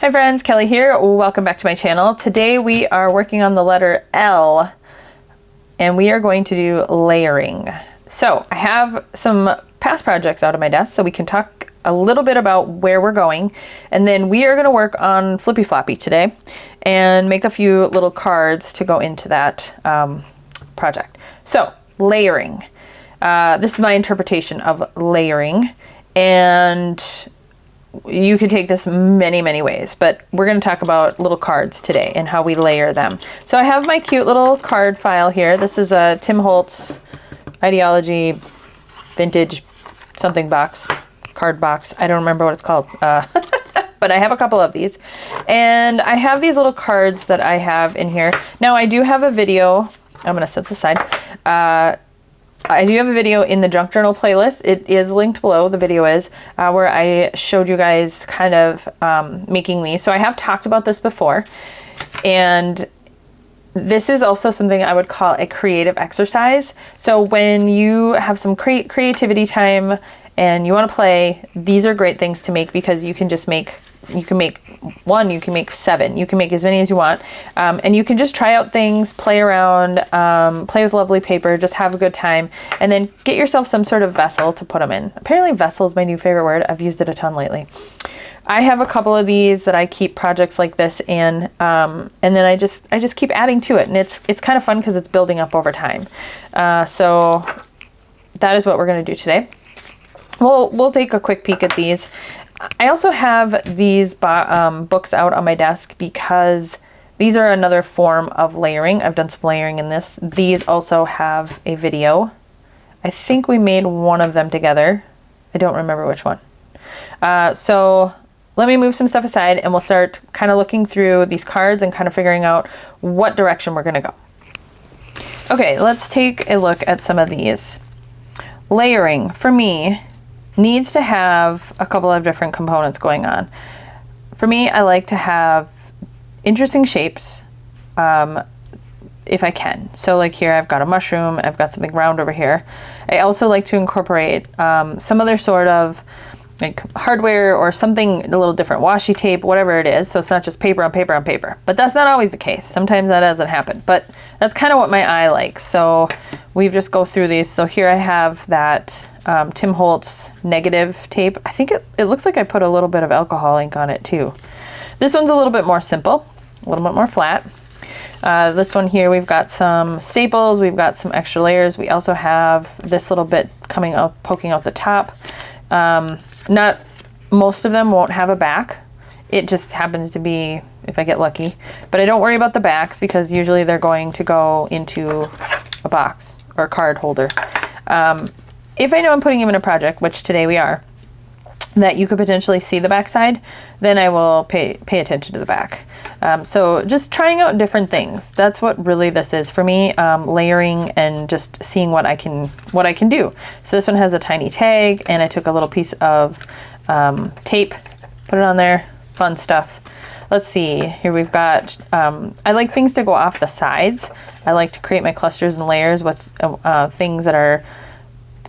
Hi friends, Kelly here. Welcome back to my channel. Today we are working on the letter L and we are going to do layering. So I have some past projects out of my desk so we can talk a little bit about where we're going, and then we are going to work on flippy floppy today and make a few little cards to go into that project. So layering. This is my interpretation of layering, and you could take this many ways, but we're going to talk about little cards today and how we layer them. So I have my cute little card file here. This is a Tim Holtz Ideology vintage something box, card box. I don't remember what it's called, but I have a couple of these, and I have these little cards that I have in here. Now I do have a video. I'm going to set this aside. I do have a video in the Junk Journal playlist. It is linked below, the video is, where I showed you guys kind of making these. So I have talked about this before, and this is also something I would call a creative exercise. So when you have some creativity time and you want to play, these are great things to make, because you can just make, you can make one, you can make 7, you can make as many as you want, and you can just try out things, play around, play with lovely paper, just have a good time, and then get yourself some sort of vessel to put them in. Apparently vessel is my new favorite word. I've used it a ton lately. I have a couple of these that I keep projects like this in, and then I just keep adding to it, and it's kind of fun because it's building up over time. So that is what we're going to do today. We'll take a quick peek at these. I also have these books out on my desk because these are another form of layering. I've done some layering in this. These also have a video. I think we made one of them together. I don't remember which one. So let me move some stuff aside and we'll start kind of looking through these cards and kind of figuring out what direction we're going to go. Okay, let's take a look at some of these. Layering, for me, needs to have a couple of different components going on. For me, I like to have interesting shapes, if I can. So like here, I've got a mushroom, I've got something round over here. I also like to incorporate some other sort of like hardware or something a little different, washi tape, whatever it is. So it's not just paper on paper on paper, but that's not always the case. Sometimes that doesn't happen, but that's kind of what my eye likes. So we just go through these. So here I have that Tim Holtz negative tape. I think it looks like I put a little bit of alcohol ink on it too. This one's a little bit more simple, a little bit more flat. This one here, we've got some staples, we've got some extra layers. We also have this little bit coming up, poking out the top. Not most of them won't have a back. It just happens to be if I get lucky, but I don't worry about the backs because usually they're going to go into a box or a card holder. If I know I'm putting them in a project, which today we are, that you could potentially see the back side, then I will pay attention to the back. So just trying out different things. That's what really this is for me, layering and just seeing what I can do. So this one has a tiny tag, and I took a little piece of tape, put it on there, fun stuff. Let's see, here we've got, I like things to go off the sides. I like to create my clusters and layers with things that are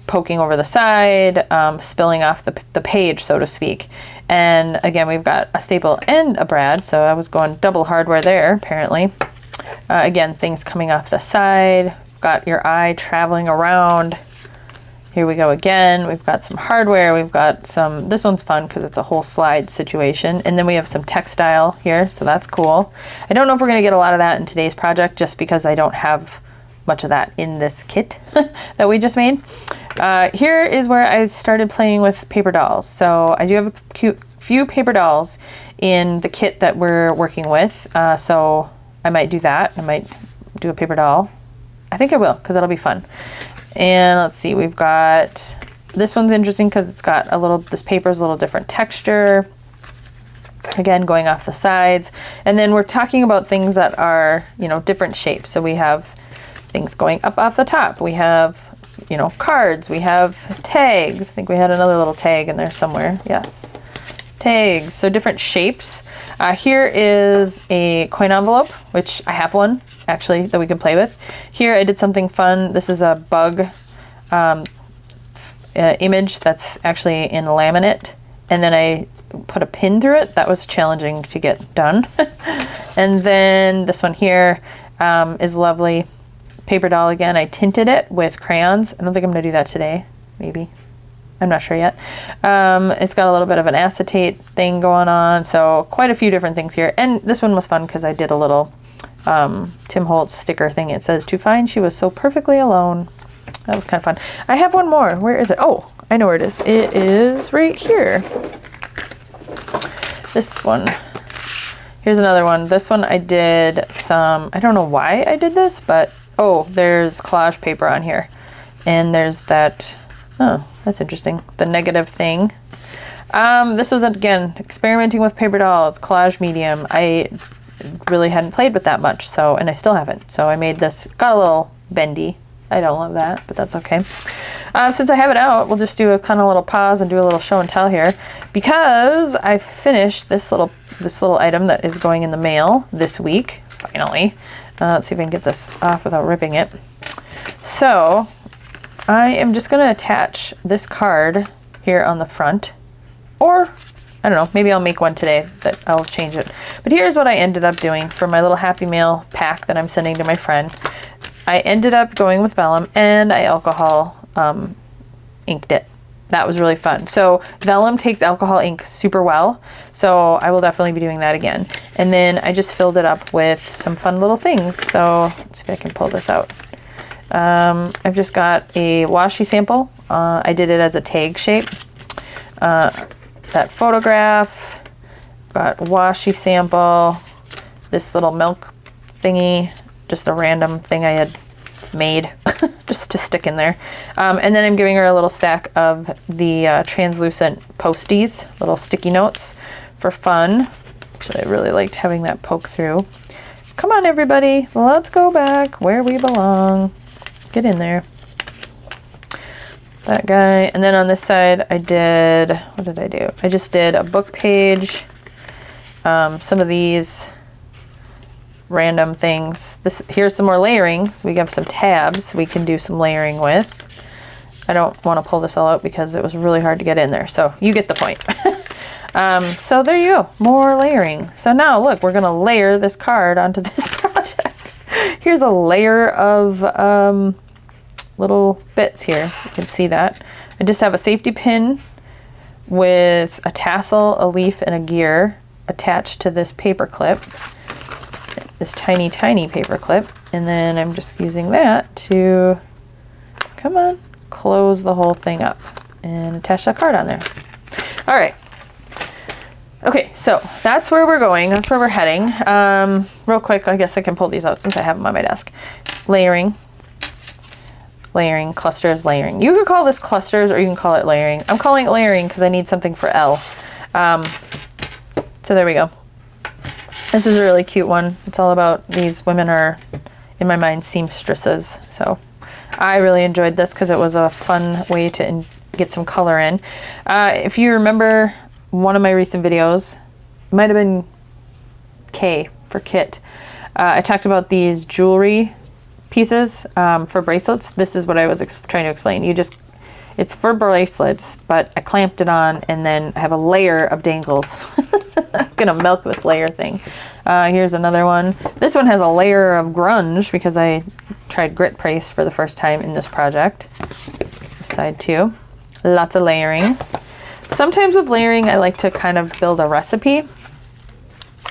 poking over the side, spilling off the page, so to speak. And again, we've got a staple and a brad, so I was going double hardware there, apparently. Again, things coming off the side. We've got your eye traveling around. Here we go again. We've got some hardware. We've got some, this one's fun because it's a whole slide situation. And then we have some textile here, so that's cool. I don't know if we're gonna get a lot of that in today's project just because I don't have much of that in this kit that we just made. Here is where I started playing with paper dolls. So I do have a few paper dolls in the kit that we're working with. So I might do that. I might do a paper doll. I think I will, because that'll be fun. And let's see, we've got, this one's interesting because it's got a little, this paper's a little different texture. Again, going off the sides. And then we're talking about things that are, you know, different shapes. So we have things going up off the top. We have, you know, cards. We have tags. I think we had another little tag in there somewhere. Yes. Tags. So different shapes. Here is a coin envelope, which I have one actually that we can play with. Here I did something fun. This is a bug image that's actually in laminate. And then I put a pin through it. That was challenging to get done. And then this one here is lovely. Paper doll again. I tinted it with crayons. I don't think I'm gonna do that today. Maybe. I'm not sure yet. It's got a little bit of an acetate thing going on, so quite a few different things here. And this one was fun because I did a little Tim Holtz sticker thing. It says, "To find she was so perfectly alone." That was kind of fun. I have one more. Where is it? Oh, I know where it is. It is right here. This one. Here's another one. This one I did some, I don't know why I did this, but oh, there's collage paper on here. And there's that, oh, that's interesting. The negative thing. This was, again, experimenting with paper dolls, collage medium. I really hadn't played with that much, so, and I still haven't. So I made this, got a little bendy. I don't love that, but that's okay. Since I have it out, we'll just do a kind of little pause and do a little show and tell here, because I finished this little item that is going in the mail this week, finally. Let's see if I can get this off without ripping it. So I am just going to attach this card here on the front, or I don't know, maybe I'll make one today that I'll change it. But here's what I ended up doing for my little Happy Mail pack that I'm sending to my friend. I ended up going with vellum, and I alcohol inked it. That was really fun. So vellum takes alcohol ink super well, so I will definitely be doing that again. And then I just filled it up with some fun little things. So let's see if I can pull this out. I've just got a washi sample. I did it as a tag shape. That photograph, got washi sample, this little milk thingy, just a random thing I had made just to stick in there. And then I'm giving her a little stack of the translucent posties, little sticky notes for fun. Actually, I really liked having that poke through. Come on, everybody, let's go back where we belong. Get in there. That guy. And then on this side, I did, what did I do? I just did a book page, some of these random things. Here's some more layering. So we have some tabs we can do some layering with. I don't want to pull this all out because it was really hard to get in there. So you get the point. So there you go, more layering. So now look, we're gonna layer this card onto this project. Here's a layer of little bits here. You can see that. I just have a safety pin with a tassel, a leaf, and a gear attached to this paper clip. This tiny, tiny paper clip. And then I'm just using that to, come on, close the whole thing up and attach that card on there. All right. Okay, so that's where we're going. That's where we're heading. Real quick, I guess I can pull these out since I have them on my desk. Layering, layering, clusters, layering. You could call this clusters or you can call it layering. I'm calling it layering because I need something for L. So there we go. This is a really cute one. It's all about, these women are, in my mind, seamstresses. So I really enjoyed this because it was a fun way to get some color in. If you remember one of my recent videos, it might have been K for Kit. I talked about these jewelry pieces for bracelets. This is what I was trying to explain. It's for bracelets, but I clamped it on and then I have a layer of dangles. I'm gonna milk this layer thing. Here's another one. This one has a layer of grunge because I tried grit paste for the first time in this project. This side too. Lots of layering. Sometimes with layering, I like to kind of build a recipe.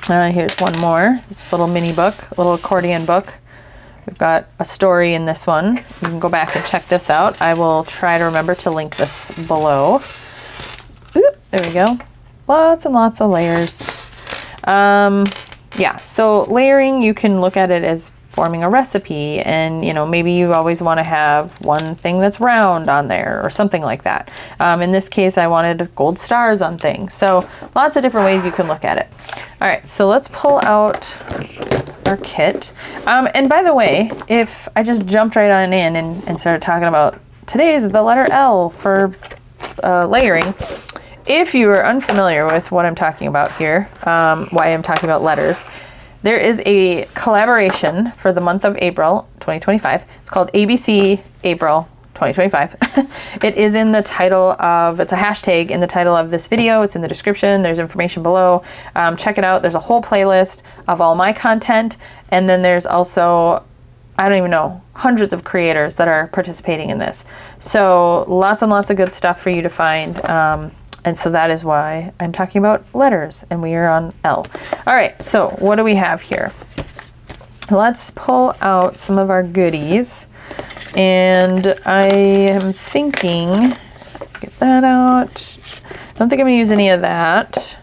Here's one more. This little mini book, little accordion book. We've got a story in this one. You can go back and check this out. I will try to remember to link this below. Oop, there we go. Lots and lots of layers. Yeah, so layering, you can look at it as forming a recipe, and you know, maybe you always want to have one thing that's round on there or something like that. In this case, I wanted gold stars on things. So lots of different ways you can look at it. All right, so let's pull out our kit. And by the way, if I just jumped right on in and started talking about today's the letter L for layering. If you are unfamiliar with what I'm talking about here, why I'm talking about letters, there is a collaboration for the month of April 2025. It's called ABC April 2025. It is in the title of, it's a hashtag in the title of this video. It's in the description. There's information below. Check it out. There's a whole playlist of all my content. And then there's also, I don't even know, hundreds of creators that are participating in this. So lots and lots of good stuff for you to find. And so that is why I'm talking about letters, and we are on L. All right, so what do we have here? Let's pull out some of our goodies. And I am thinking, get that out. I don't think I'm gonna use any of that.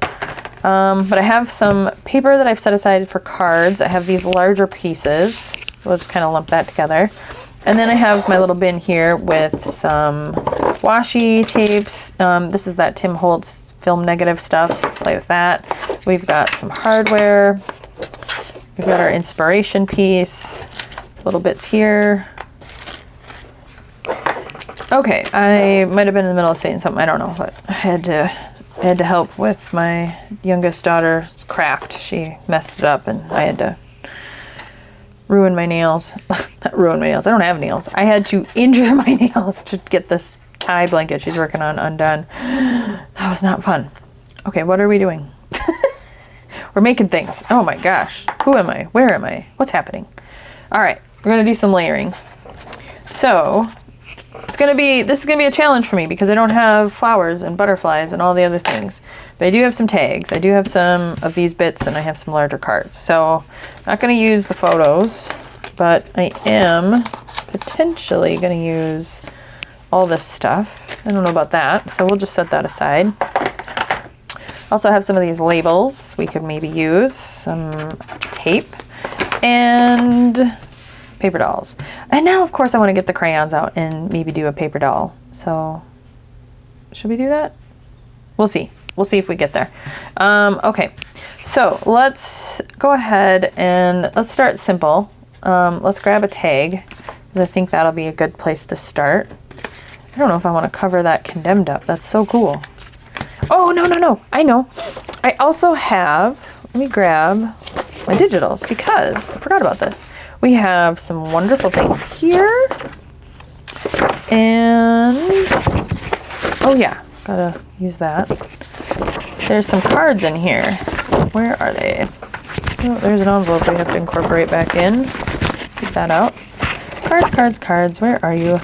But I have some paper that I've set aside for cards. I have these larger pieces. We'll just kind of lump that together. And then I have my little bin here with some washi tapes. This is that Tim Holtz film negative stuff. Play with that. We've got some hardware. We've got our inspiration piece. Little bits here. Okay, I might have been in the middle of saying something. I don't know, but I had to help with my youngest daughter's craft. She messed it up, and I had to ruin my nails. Not ruin my nails. I don't have nails. I had to injure my nails to get this tie blanket she's working on undone. That was not fun. Okay, what are we doing? We're making things. Oh my gosh. Who am I? Where am I? What's happening? All right, we're gonna do some layering. So this is gonna be a challenge for me because I don't have flowers and butterflies and all the other things. But I do have some tags. I do have some of these bits, and I have some larger cards. So I'm not gonna use the photos, but I am potentially gonna use all this stuff. I don't know about that, so we'll just set that aside. Also have some of these labels we could maybe use, some tape, and paper dolls. And now, of course, I want to get the crayons out and maybe do a paper doll. So should we do that? We'll see. We'll see if we get there. Okay, so let's go ahead and let's start simple. Let's grab a tag, because I think that'll be a good place to start. I don't know if I want to cover that condemned up. That's so cool. Oh, no. I know. I also have, let me grab my digitals, because I forgot about this. We have some wonderful things here. And, oh yeah, gotta use that. There's some cards in here. Where are they? Oh, there's an envelope we have to incorporate back in. Get that out. Cards. Where are you?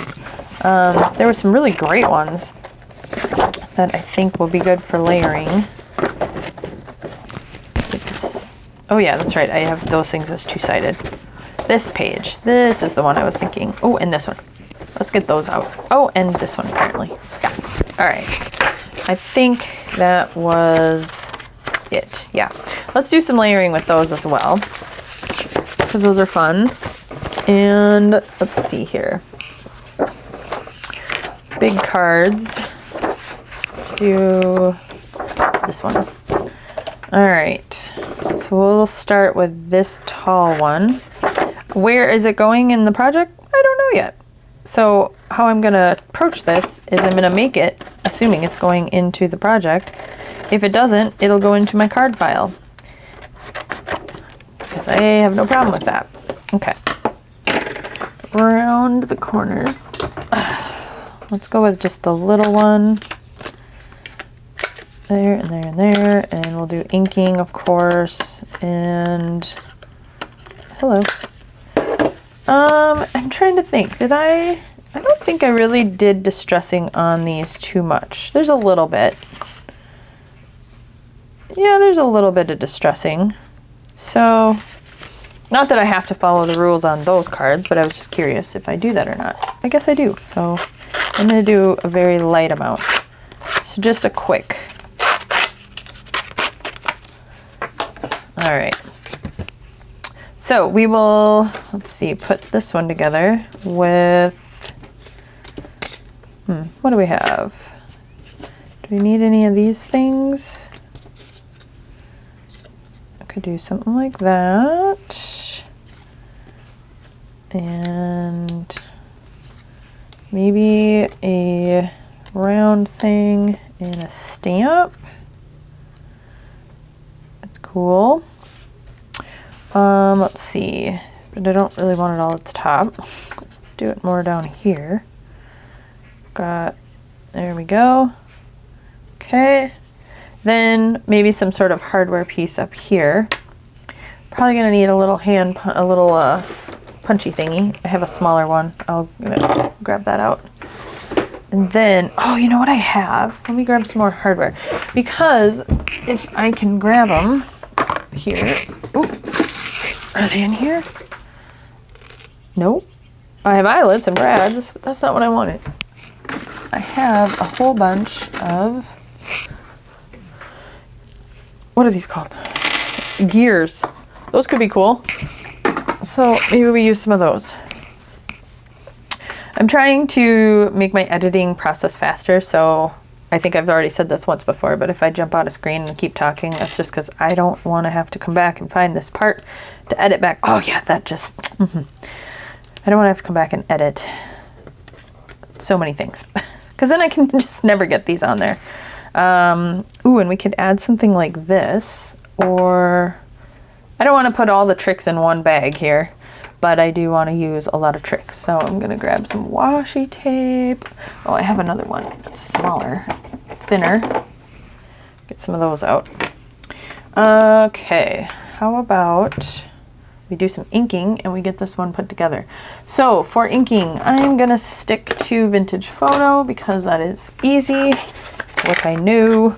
There were some really great ones that I think will be good for layering. Oh yeah, that's right. I have those things as two-sided. This page. This is the one I was thinking. Oh, and this one. Let's get those out. Oh, and this one apparently. Yeah. All right. I think that was it. Yeah. Let's do some layering with those as well, because those are fun. And let's see here. Big cards. Let's do this one. All right. So we'll start with this tall one. Where is it going in the project? I don't know yet. So how I'm going to approach this is I'm going to make it, assuming it's going into the project. If it doesn't, it'll go into my card file, because I have no problem with that. Okay. Around the corners. Let's go with just the little one. There and there and there. And we'll do inking, of course. And hello. I'm trying to think. Did I don't think I really did distressing on these too much. There's a little bit. Yeah, there's a little bit of distressing. So, not that I have to follow the rules on those cards, but I was just curious if I do that or not. I guess I do. So, I'm going to do a very light amount. So, just a quick. All right. So we will, let's see, put this one together with, what do we have? Do we need any of these things? I could do something like that. And maybe a round thing and a stamp. That's cool. Let's see, but I don't really want it all at the top. Do it more down here. got, there we go. Okay. Then maybe some sort of hardware piece up here. Probably gonna need a little punchy thingy. I have a smaller one. I'll grab that out. And then, oh, you know what I have? Let me grab some more hardware. Because if I can grab them here. Ooh, are they in here? Nope. I have eyelets and brads, but that's not what I wanted. I have a whole bunch of, what are these called? Gears. Those could be cool. So maybe we use some of those. I'm trying to make my editing process faster, so I think I've already said this once before, but if I jump out of screen and keep talking, that's just because I don't want to have to come back and find this part to edit back. Oh yeah, that just, I don't want to have to come back and edit so many things, because then I can just never get these on there. Ooh, and we could add something like this, or I don't want to put all the tricks in one bag here, but I do want to use a lot of tricks. So I'm going to grab some washi tape. Oh, I have another one. It's smaller, thinner. Get some of those out. Okay, how about we do some inking and we get this one put together. So for inking, I'm going to stick to vintage photo because that is easy. What I knew.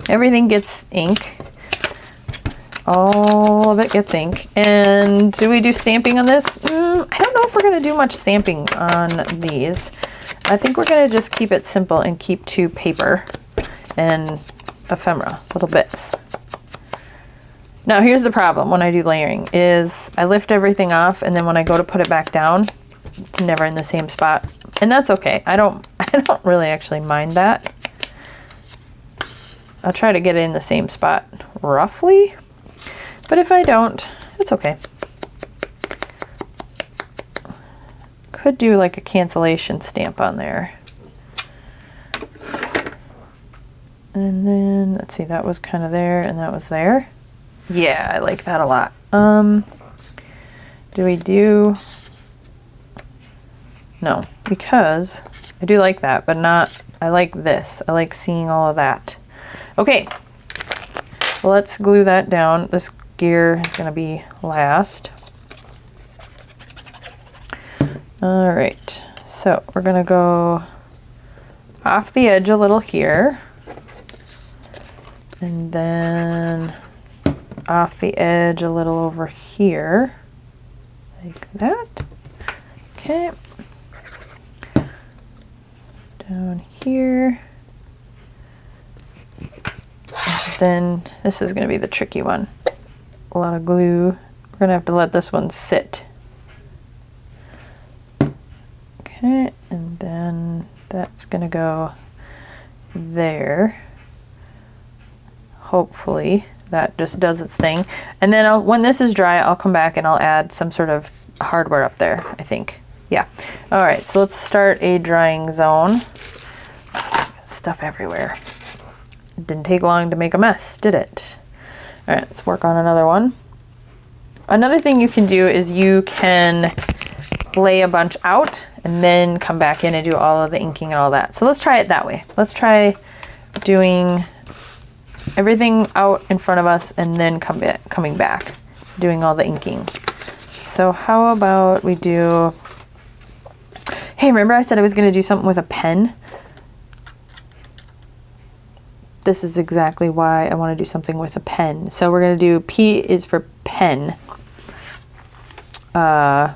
Everything gets ink. All of it gets ink. And do we do stamping on this? I don't know if we're going to do much stamping on these. I think we're going to just keep it simple and keep to paper and ephemera, little bits. Now here's the problem when I do layering is I lift everything off and then when I go to put it back down, it's never in the same spot. And that's okay. I don't really actually mind that. I'll try to get it in the same spot roughly. But if I don't, it's okay. Could do like a cancellation stamp on there. And then, let's see, that was kind of there and that was there. Yeah, I like that a lot. Do we do... No, because I do like that, but not... I like this. I like seeing all of that. Okay, well, let's glue that down. This gear is going to be last. All right, so we're going to go off the edge a little here and then off the edge a little over here like that. Okay, down here. And then this is going to be the tricky one. A lot of glue. We're going to have to let this one sit. Okay, and then that's going to go there. Hopefully that just does its thing. And then when this is dry, I'll come back and I'll add some sort of hardware up there, I think. Yeah. All right, so let's start a drying zone. Stuff everywhere. It didn't take long to make a mess, did it? All right, let's work on another one. Another thing you can do is you can lay a bunch out and then come back in and do all of the inking and all that. So let's try it that way. Let's try doing everything out in front of us and then coming back, doing all the inking. So how about we do... Hey, remember I said I was going to do something with a pen? This is exactly why I want to do something with a pen. So we're going to do P is for pen on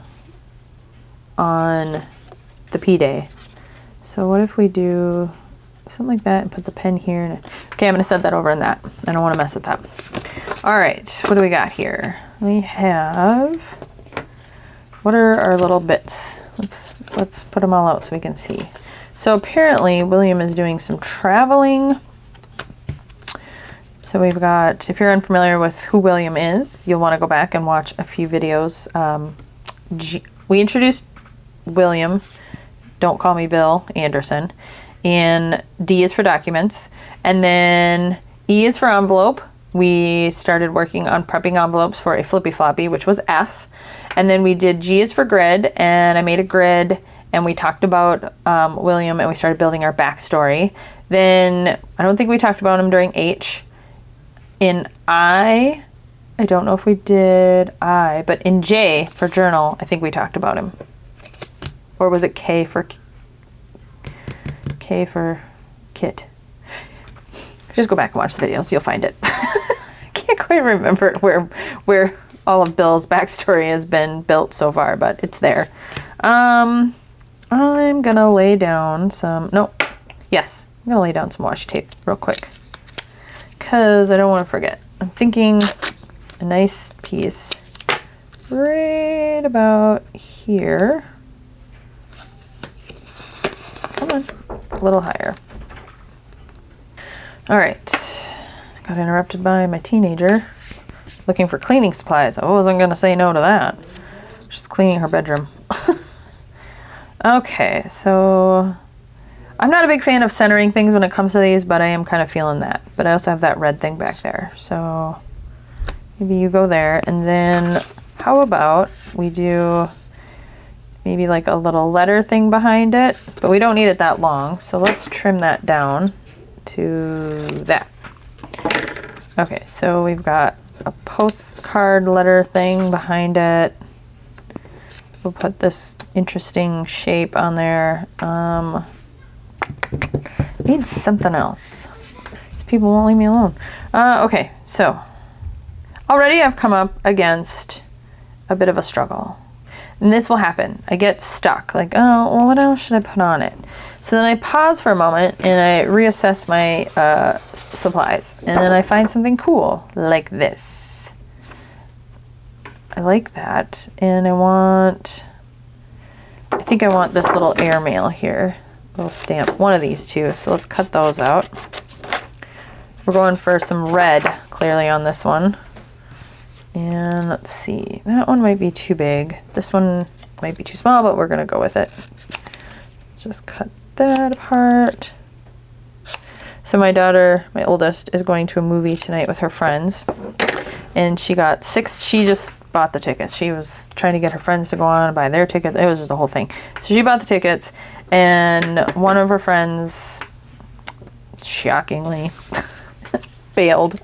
the P day. So what if we do something like that and put the pen here? And okay, I'm going to set that over in that. I don't want to mess with that. All right, what do we got here? We have, what are our little bits? Let's put them all out so we can see. So apparently William is doing some traveling. So we've got, if you're unfamiliar with who William is, you'll want to go back and watch a few videos. We introduced William, don't call me Bill Anderson, and D is for documents, and then E is for envelope. We started working on prepping envelopes for a flippy floppy, which was F, and then we did G is for grid, and I made a grid, and we talked about William, and we started building our backstory. Then I don't think we talked about him during H. In I don't know if we did I, but in J for journal, I think we talked about him. Or was it K for kit? Just go back and watch the videos, you'll find it. I can't quite remember where all of Bill's backstory has been built so far, but it's there. I'm gonna lay down some, I'm gonna lay down some washi tape real quick because I don't want to forget. I'm thinking a nice piece right about here. Come on, a little higher. All right, got interrupted by my teenager looking for cleaning supplies. I wasn't gonna say no to that. She's cleaning her bedroom. Okay, so I'm not a big fan of centering things when it comes to these, but I am kind of feeling that. But I also have that red thing back there. So maybe you go there, and then how about we do maybe like a little letter thing behind it, but we don't need it that long. So let's trim that down to that. Okay, so we've got a postcard letter thing behind it. We'll put this interesting shape on there. Need something else. These people won't leave me alone. Okay, so already I've come up against a bit of a struggle. And this will happen. I get stuck, like, oh, well, what else should I put on it? So then I pause for a moment and I reassess my supplies. And then I find something cool, like this. I like that. And I think I want this little airmail here. Little stamp. One of these two. So let's cut those out. We're going for some red, clearly, on this one. And let's see, that one might be too big. This one might be too small, but we're gonna go with it. Just cut that apart. So my daughter, my oldest, is going to a movie tonight with her friends. And she just bought the tickets. She was trying to get her friends to go on and buy their tickets. It was just a whole thing. So she bought the tickets, and one of her friends, shockingly, failed.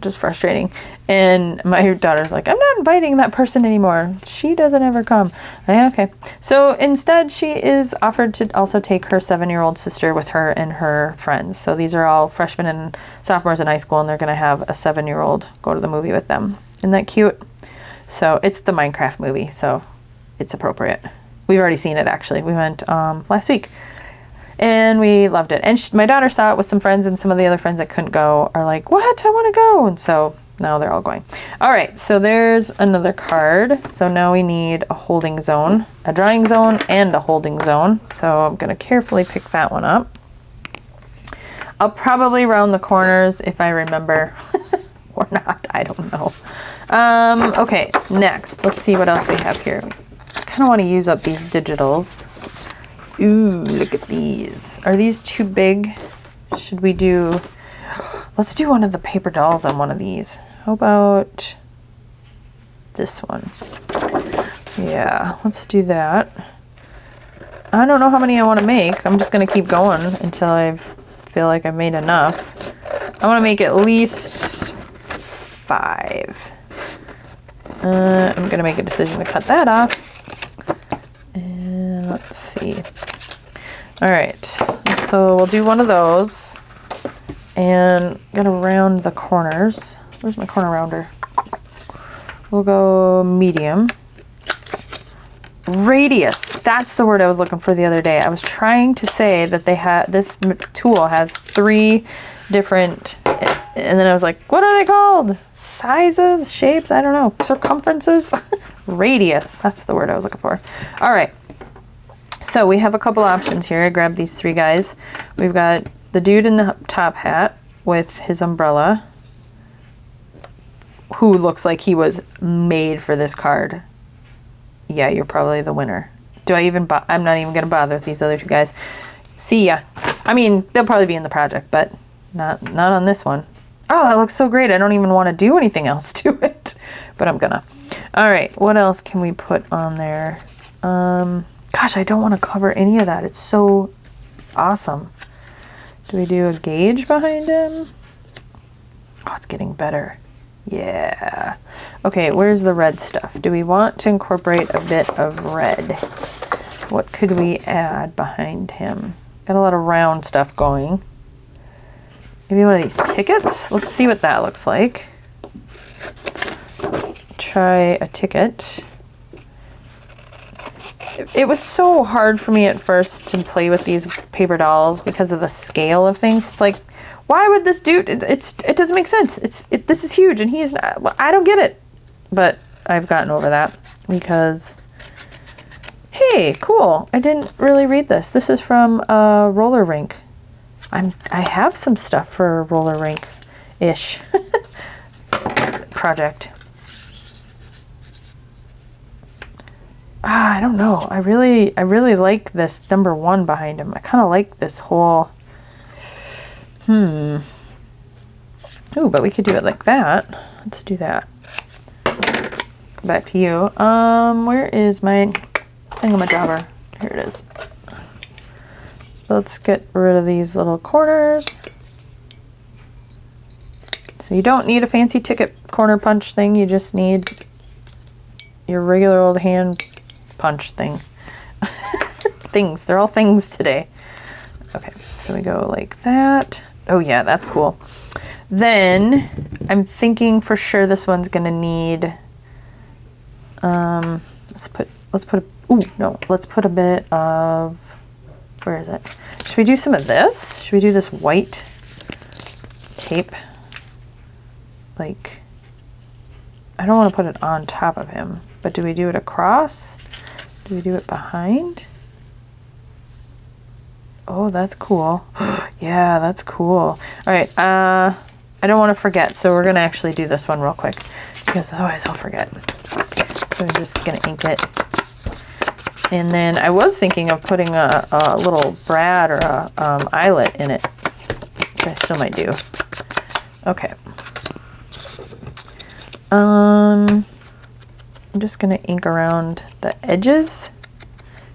Just frustrating. And my daughter's like, I'm not inviting that person anymore. She doesn't ever come. Okay. So instead, she is offered to also take her 7-year-old sister with her and her friends. So these are all freshmen and sophomores in high school, and they're going to have a 7-year-old go to the movie with them. Isn't that cute? So it's the Minecraft movie, so it's appropriate. We've already seen it, actually. We went last week. And we loved it. And my daughter saw it with some friends, and some of the other friends that couldn't go are like, what? I want to go. And so now they're all going. All right, so there's another card. So now we need a holding zone, a drawing zone, and a holding zone. So I'm going to carefully pick that one up. I'll probably round the corners if I remember or not. I don't know. Okay, next. Let's see what else we have here. I kind of want to use up these digitals. Ooh, look at these. Are these too big? Should we do... Let's do one of the paper dolls on one of these. How about this one? Yeah, let's do that. I don't know how many I want to make. I'm just going to keep going until I feel like I've made enough. I want to make at least 5. I'm going to make a decision to cut that off. And let's see. All right, so we'll do one of those. And gotta round the corners. Where's my corner rounder? We'll go medium. Radius, that's the word I was looking for the other day. I was trying to say that this tool has 3 different, and then I was like, what are they called? Sizes, shapes, I don't know, circumferences? Radius, that's the word I was looking for. All right, so we have a couple options here. I grabbed these 3 guys. We've got the dude in the top hat with his umbrella, who looks like he was made for this card. Yeah, you're probably the winner. I'm not even going to bother with these other 2 guys. See ya. I mean, they'll probably be in the project, but not on this one. Oh, that looks so great. I don't even want to do anything else to it, but I'm gonna. All right, what else can we put on there? God, gosh, I don't want to cover any of that. It's so awesome. Do we do a gauge behind him? Oh, it's getting better. Yeah. Okay, where's the red stuff? Do we want to incorporate a bit of red? What could we add behind him? Got a lot of round stuff going. Maybe one of these tickets? Let's see what that looks like. Try a ticket. It was so hard for me at first to play with these paper dolls because of the scale of things. It's like, why would this dude, it doesn't make sense. This is huge and he's not, well, I don't get it. But I've gotten over that because, hey, cool. I didn't really read this. This is from a roller rink. I have some stuff for a roller rink-ish project. I don't know. I really like this number 1 behind him. I kind of like this whole, Ooh, but we could do it like that. Let's do that. Go back to you. Where is my thingamajobber? Here it is. Let's get rid of these little corners. So you don't need a fancy ticket corner punch thing. You just need your regular old hand punch thing. Things. They're all things today. Okay, so we go like that. Oh yeah, that's cool. Then I'm thinking for sure this one's gonna need. Let's put a bit of. Where is it? Should we do some of this? Should we do this white tape? Like, I don't want to put it on top of him, but do we do it across? Do we do it behind? Oh, that's cool. Yeah, that's cool. All right, I don't want to forget, so we're gonna actually do this one real quick because otherwise I'll forget. So I'm just gonna ink it. And then I was thinking of putting a little brad or a eyelet in it, which I still might do. Okay. I'm just gonna ink around the edges.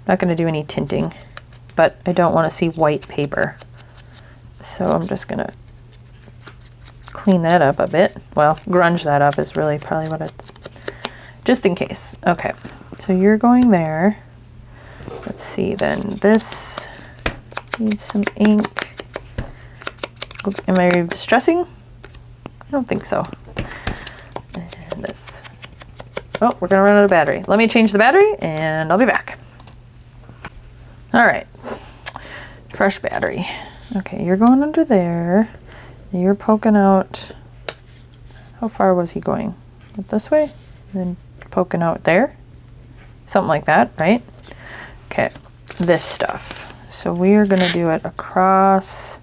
Not gonna do any tinting, but I don't want to see white paper. So I'm just gonna clean that up a bit. Well, grunge that up is really probably what it's, just in case. Okay, so you're going there. Let's see then, this needs some ink. Am I distressing? I don't think so. And this. Oh, we're gonna run out of battery. Let me change the battery and I'll be back. All right, fresh battery. Okay, you're going under there. You're poking out, how far was he going? This way? And then poking out there? Something like that, right? Okay, this stuff. So we are gonna do it across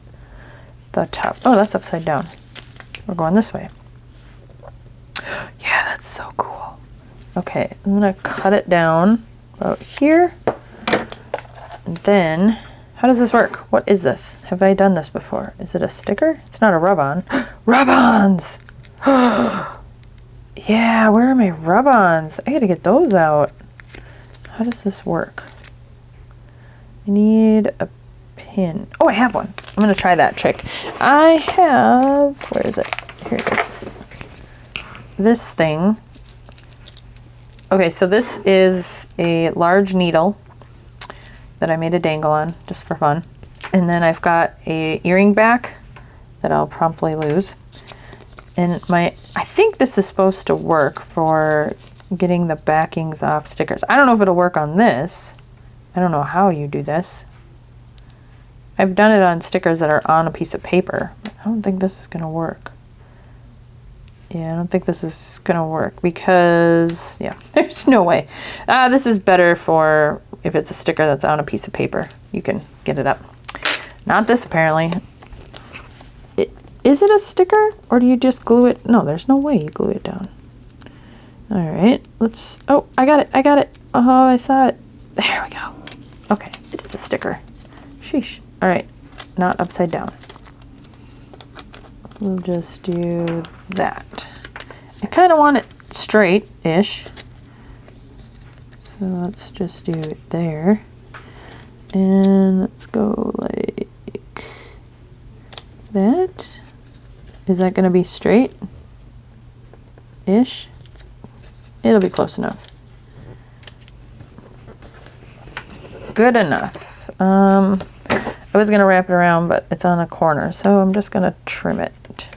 the top. Oh, that's upside down. We're going this way. Yeah, that's so cool. Okay, I'm gonna cut it down about here. And then, how does this work? What is this? Have I done this before? Is it a sticker? It's not a rub-on. Rub-ons! Yeah, where are my rub-ons? I gotta get those out. How does this work? I need a pin. Oh, I have one. I'm gonna try that trick. I have, where is it? Here it is. This thing. Okay, so this is a large needle that I made a dangle on just for fun. And then I've got a earring back that I'll promptly lose. And I think this is supposed to work for getting the backings off stickers. I don't know if it'll work on this. I don't know how you do this. I've done it on stickers that are on a piece of paper. I don't think this is gonna work. Yeah, I don't think this is gonna work because, yeah, there's no way. This is better for if it's a sticker that's on a piece of paper. You can get it up. Not this, apparently. Is it a sticker or do you just glue it? No, there's no way you glue it down. All right, let's, oh, I got it. Oh, I saw it. There we go. Okay, it is a sticker. Sheesh. All right, not upside down. We'll just do that. I kind of want it straight-ish. So let's just do it there. And let's go like that. Is that going to be straight-ish? It'll be close enough. Good enough. I was going to wrap it around, but it's on a corner, so I'm just going to trim it.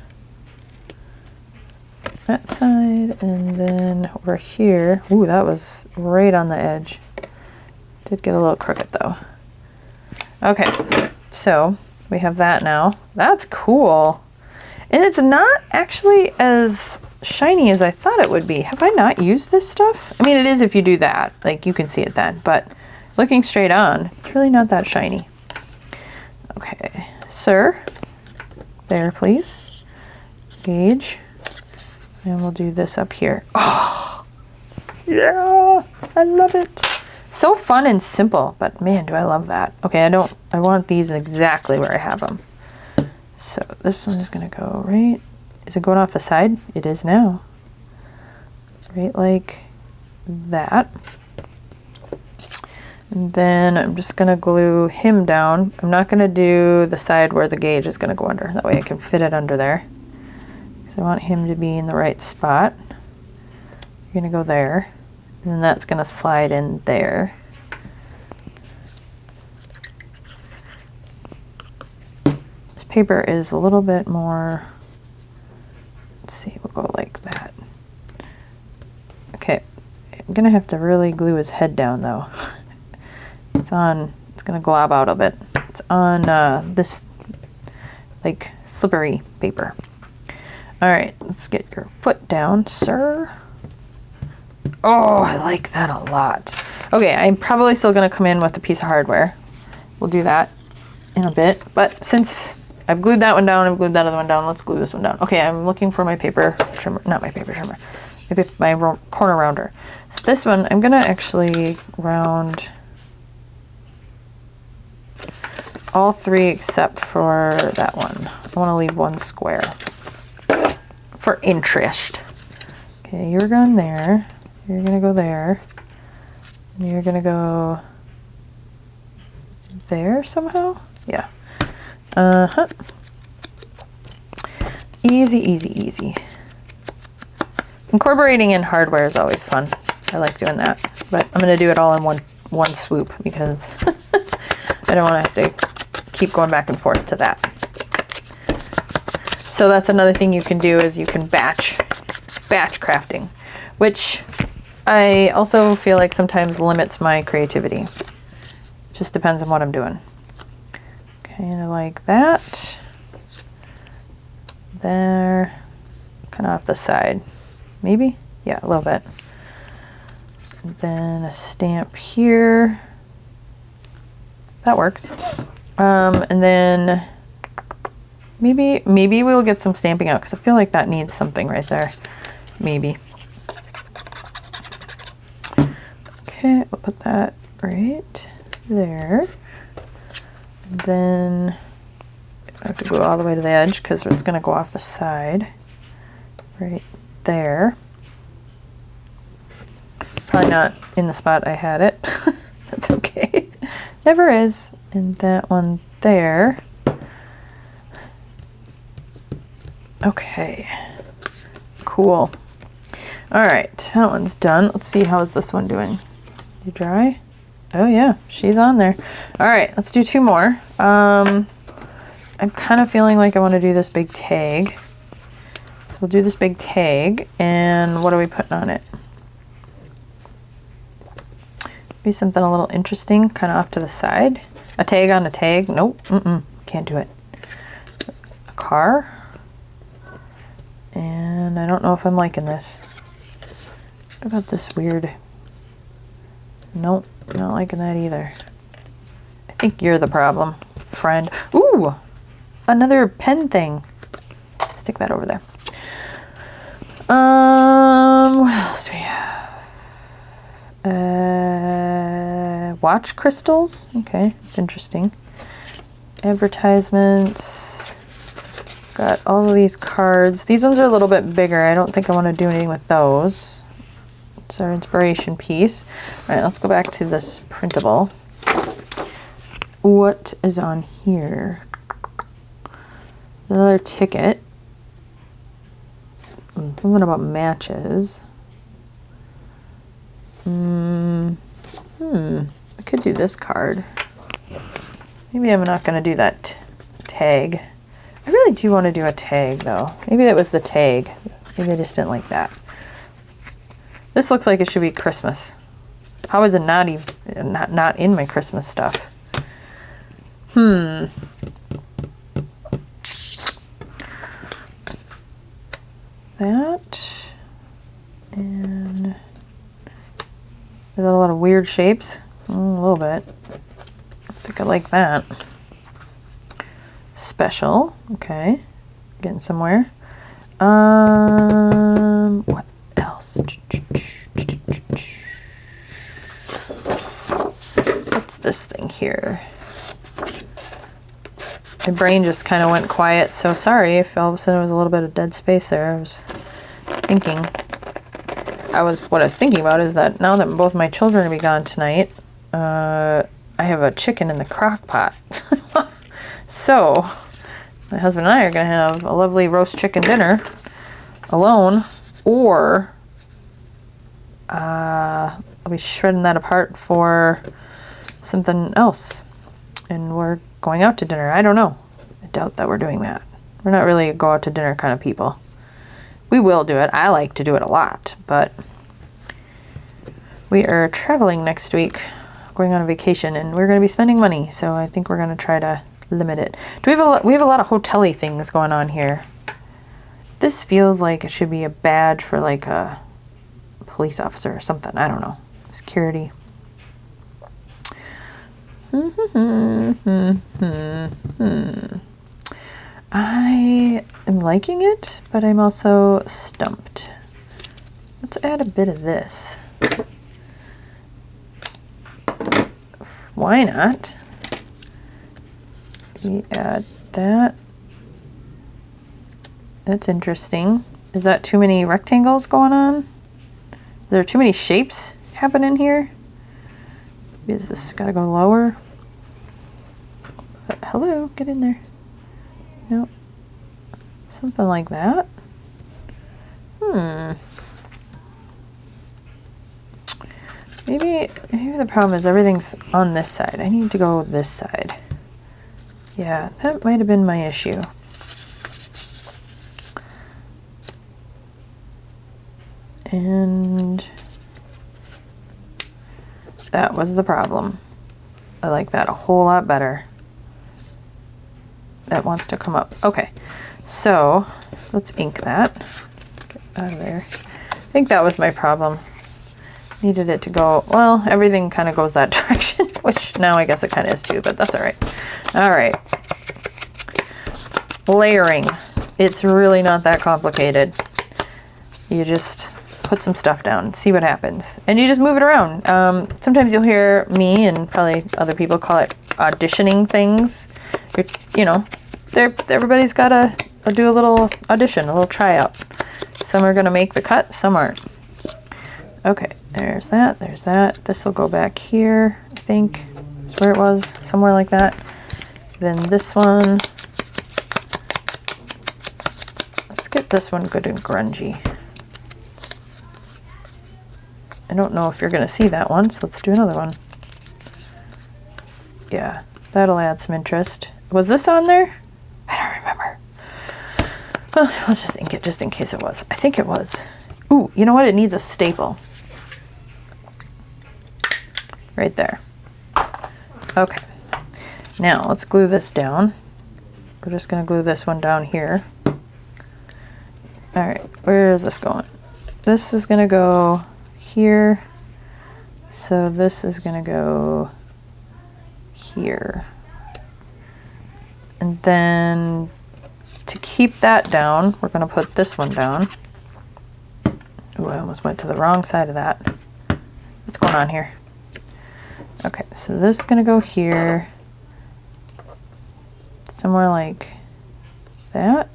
That side, and then over here. Ooh, that was right on the edge. Did get a little crooked though. Okay, so we have that now. That's cool. And it's not actually as shiny as I thought it would be. Have I not used this stuff? I mean, it is if you do that. Like, you can see it then, but looking straight on, it's really not that shiny. Okay, sir, there please. Gauge. And we'll do this up here. Oh, yeah, I love it. So fun and simple, but man, do I love that. Okay, I want these exactly where I have them. So this one is gonna go right, is it going off the side? It is now. Right like that. And then I'm just gonna glue him down. I'm not gonna do the side where the gauge is gonna go under. That way I can fit it under there. Because I want him to be in the right spot. You're gonna go there. And then that's gonna slide in there. This paper is a little bit more, let's see, we'll go like that. Okay, I'm gonna have to really glue his head down though. It's gonna glob out a bit. It's on this like slippery paper. All right, let's get your foot down, sir. Oh, I like that a lot. Okay, I'm probably still gonna come in with a piece of hardware. We'll do that in a bit, but since I've glued that one down, I've glued that other one down, let's glue this one down. Okay, I'm looking for my paper trimmer, not my paper trimmer, my corner rounder. So this one, I'm gonna actually round all three except for that one. I wanna leave one square for interest. Okay, you're going there. You're gonna go there. And you're gonna go there somehow? Yeah. Uh-huh. Easy, easy, easy. Incorporating in hardware is always fun. I like doing that. But I'm gonna do it all in one swoop because I don't wanna have to keep going back and forth to that. So that's another thing you can do is you can batch crafting, which I also feel like sometimes limits my creativity. It just depends on what I'm doing. Kind of like that. There. Kind of off the side. Maybe? Yeah, a little bit. And then a stamp here. That works. And then maybe we'll get some stamping out because I feel like that needs something right there. Maybe. Okay, we'll put that right there. And then I have to go all the way to the edge because it's going to go off the side. Right there. Probably not in the spot I had it. That's okay. Never is. And that one there. Okay. Cool. All right, that one's done. Let's see, how is this one doing? You dry? Oh yeah, she's on there. All right, let's do two more. I'm kind of feeling like I want to do this big tag. So we'll do this big tag, and what are we putting on it? Maybe something a little interesting, kind of off to the side. A tag on a tag? Nope, can't do it. A car. And I don't know if I'm liking this. What about this weird? Nope, not liking that either. I think you're the problem, friend. Ooh, another pen thing. Stick that over there. What else do we have? Watch crystals. Okay, that's interesting. Advertisements. Got all of these cards. These ones are a little bit bigger. I don't think I want to do anything with those. It's our inspiration piece. All right, let's go back to this printable. what is on here. There's another ticket. Something about matches. I could do this card. Maybe I'm not going to do that tag. I really do want to do a tag though. Maybe that was the tag. Maybe I just didn't like that. This looks like it should be Christmas. How is it not even not in my Christmas stuff? That, and there's a lot of weird shapes. A little bit. I think I like that. Special. Okay, getting somewhere. What else? What's this thing here? My brain just kind of went quiet, so sorry if all of a sudden there was a little bit of dead space there. I was thinking. What I was thinking about is that now that both my children are going to be gone tonight, I have a chicken in the crock pot. So, my husband and I are going to have a lovely roast chicken dinner alone, or I'll be shredding that apart for something else. And we're going out to dinner. I don't know. I doubt that we're doing that. We're not really a go out to dinner kind of people. We will do it. I like to do it a lot, but we are traveling next week, going on a vacation, and we're going to be spending money. So I think we're going to try to limit it. We have a lot of hotel-y things going on here. This feels like it should be a badge for like a police officer or something. I don't know. Security. I am liking it, but I'm also stumped. Let's add a bit of this. Why not? We add that. That's interesting. Is that too many rectangles going on? Is there too many shapes happening here? Is this gotta go lower? Hello, get in there. Nope. Something like that. Maybe the problem is everything's on this side. I need to go this side. Yeah, that might have been my issue. And that was the problem. I like that a whole lot better. That wants to come up. Okay, so let's ink that. Get out of there. I think that was my problem. Needed it to go, well, everything kind of goes that direction, which now I guess it kind of is too, but that's all right. All right. Layering. It's really not that complicated. You just put some stuff down, see what happens, and you just move it around. Sometimes you'll hear me and probably other people call it auditioning things. You know, everybody's got to do a little audition, a little tryout. Some are going to make the cut, some aren't. Okay, there's that, there's that. This will go back here, I think. That's where it was, somewhere like that. Then this one. Let's get this one good and grungy. I don't know if you're going to see that one, so let's do another one. Yeah, that'll add some interest. Was this on there? I don't remember. Well, let's just ink it just in case it was. I think it was. Ooh, you know what? It needs a staple. Right there. Okay. Now, let's glue this down. We're just going to glue this one down here. All right, where is this going? This is going to go here. So this is going to go here. And then to keep that down, we're going to put this one down. Ooh, I almost went to the wrong side of that. What's going on here? Okay, so this is going to go here. Somewhere like that.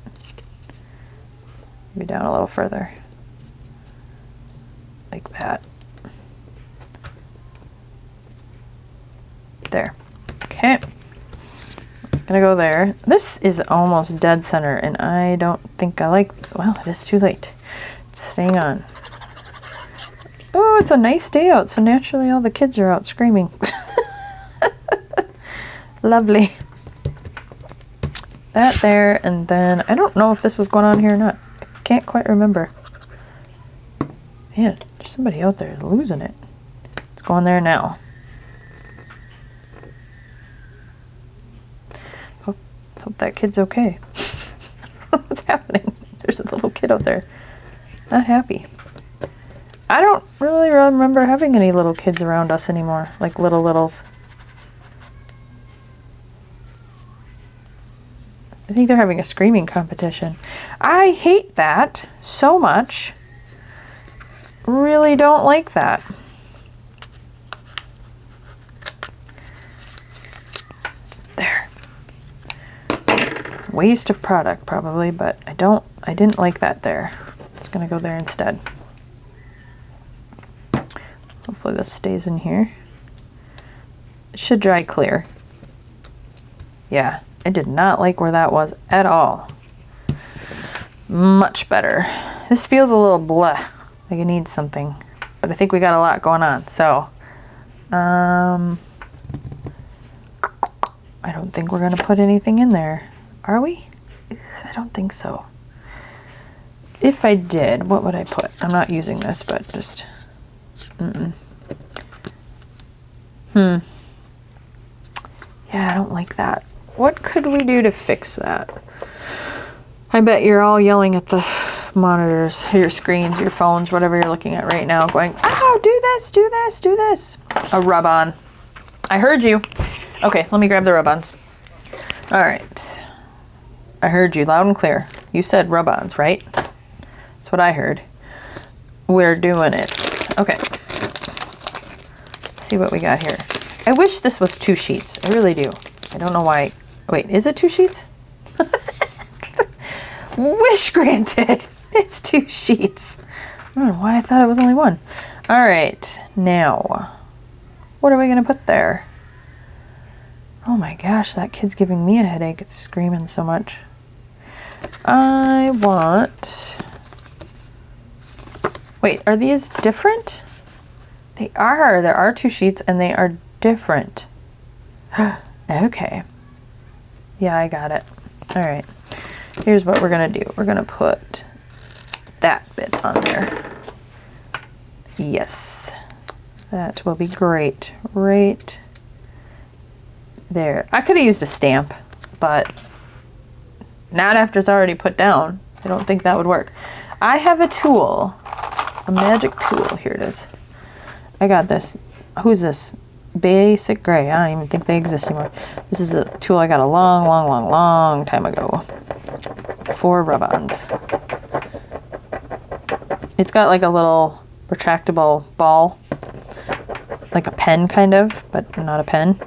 Maybe down a little further. Like that. There. Okay. It's gonna go there. This is almost dead center, and I don't think I like, well, it is too late. It's staying on. Oh, it's a nice day out, so naturally all the kids are out screaming. Lovely. That there, and then I don't know if this was going on here or not. I can't quite remember. Man, there's somebody out there losing it. It's going there now. Hope that kid's okay. What's happening? There's a little kid out there. Not happy. I don't really remember having any little kids around us anymore, like littles. I think they're having a screaming competition. I hate that so much. Really don't like that. There. Waste of product probably, but I didn't like that there. It's gonna go there instead. Hopefully this stays in here. It should dry clear. Yeah, I did not like where that was at all. Much better. This feels a little bleh, like it needs something, but I think we got a lot going on, so I don't think we're gonna put anything in there, are we? I don't think so. If I did, what would I put? I'm not using this, but just yeah, I don't like that. What could we do to fix that? I bet you're all yelling at the monitors, your screens, your phones, whatever you're looking at right now, going, oh, do this, do this, do this. A rub-on. I heard you. Okay, let me grab the rub-ons. All right. I heard you loud and clear. You said rub-ons, right? That's what I heard. We're doing it. Okay. Let's see what we got here. I wish this was 2 sheets. I really do. I don't know why. Wait, is it 2 sheets? Wish granted. It's 2 sheets. I don't know why I thought it was only 1. All right, now, what are we gonna put there? Oh my gosh, that kid's giving me a headache. It's screaming so much. I want, wait, are these different? They are. There are 2 sheets and they are different. Okay. Yeah, I got it. All right. Here's what we're gonna do. We're gonna put that bit on there. Yes. That will be great. Right there. I could have used a stamp, but not after it's already put down. I don't think that would work. I have a tool, a magic tool. Here it is. I got this. Who's this? Basic Gray. I don't even think they exist anymore. This is a tool I got a long time ago for rub-ons. It's got like a little retractable ball, like a pen kind of, but not a pen.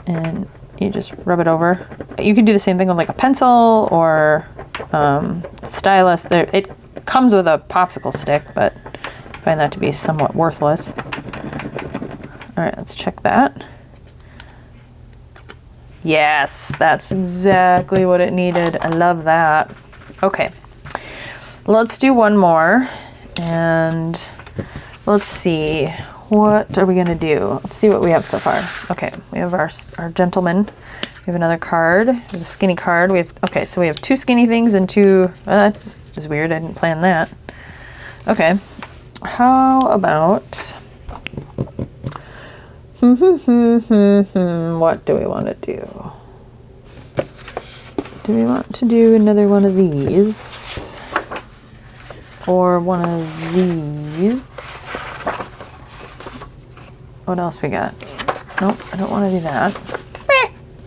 And you just rub it over. You can do the same thing with like a pencil or stylus. There, it comes with a popsicle stick, but I find that to be somewhat worthless. All right, let's check that. Yes, that's exactly what it needed. I love that. Okay, let's do one more, and let's see. What are we gonna do? Let's see what we have so far. Okay, we have our gentleman. We have another card. We have a skinny card. We have, okay, so we have 2 skinny things and 2, that is weird, I didn't plan that. Okay, how about, what do we want to do? Do we want to do another one of these? Or one of these? What else we got? Nope, I don't want to do that.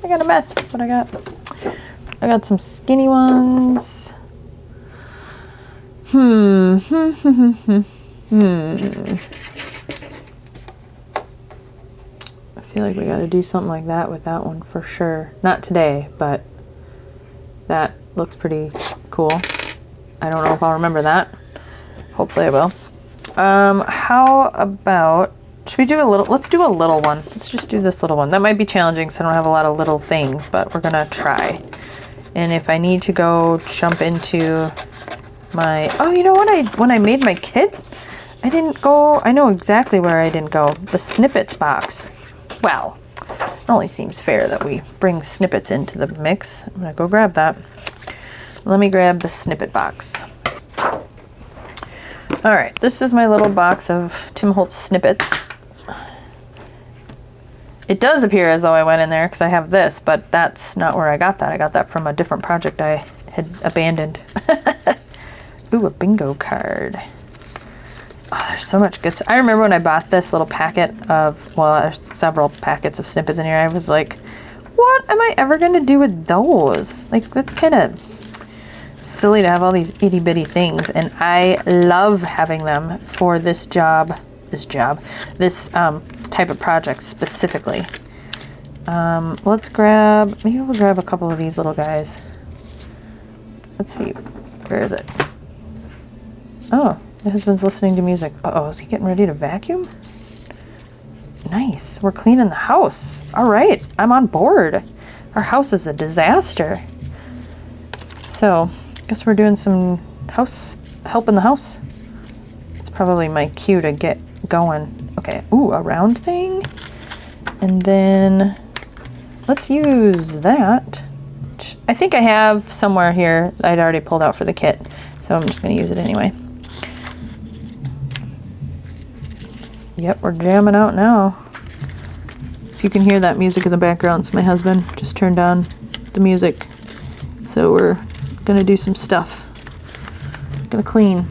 I got a mess. What I got? I got some skinny ones. I feel like we got to do something like that with that one for sure. Not today, but that looks pretty cool. I don't know if I'll remember that. Hopefully I will. How about Should we do a little, let's do a little one. Let's just do this little one. That might be challenging because I don't have a lot of little things, but we're gonna try. And if I need to go jump into my, oh, you know what, when I made my kit, I didn't go, I know exactly where I didn't go. The snippets box. Well, it only seems fair that we bring snippets into the mix. I'm gonna go grab that. Let me grab the snippet box. All right, this is my little box of Tim Holtz snippets. It does appear as though I went in there because I have this, but that's not where I got that. I got that from a different project I had abandoned. Ooh, a bingo card. Oh, there's so much good stuff. I remember when I bought this little packet of, well, there's several packets of snippets in here. I was like, what am I ever going to do with those? Like, that's kind of silly to have all these itty bitty things. And I love having them for this type of project specifically. Let's grab, maybe we'll grab a couple of these little guys. Let's see, where is it? Oh, my husband's listening to music. Uh-oh, is he getting ready to vacuum? Nice, we're cleaning the house. All right, I'm on board. Our house is a disaster. So, guess we're doing some house help in the house. It's probably my cue to get going. Okay, ooh, a round thing. And then let's use that. I think I have somewhere here I'd already pulled out for the kit, so I'm just gonna use it anyway. Yep, we're jamming out now. If you can hear that music in the background, it's my husband just turned on the music. So we're gonna do some stuff. Gonna clean.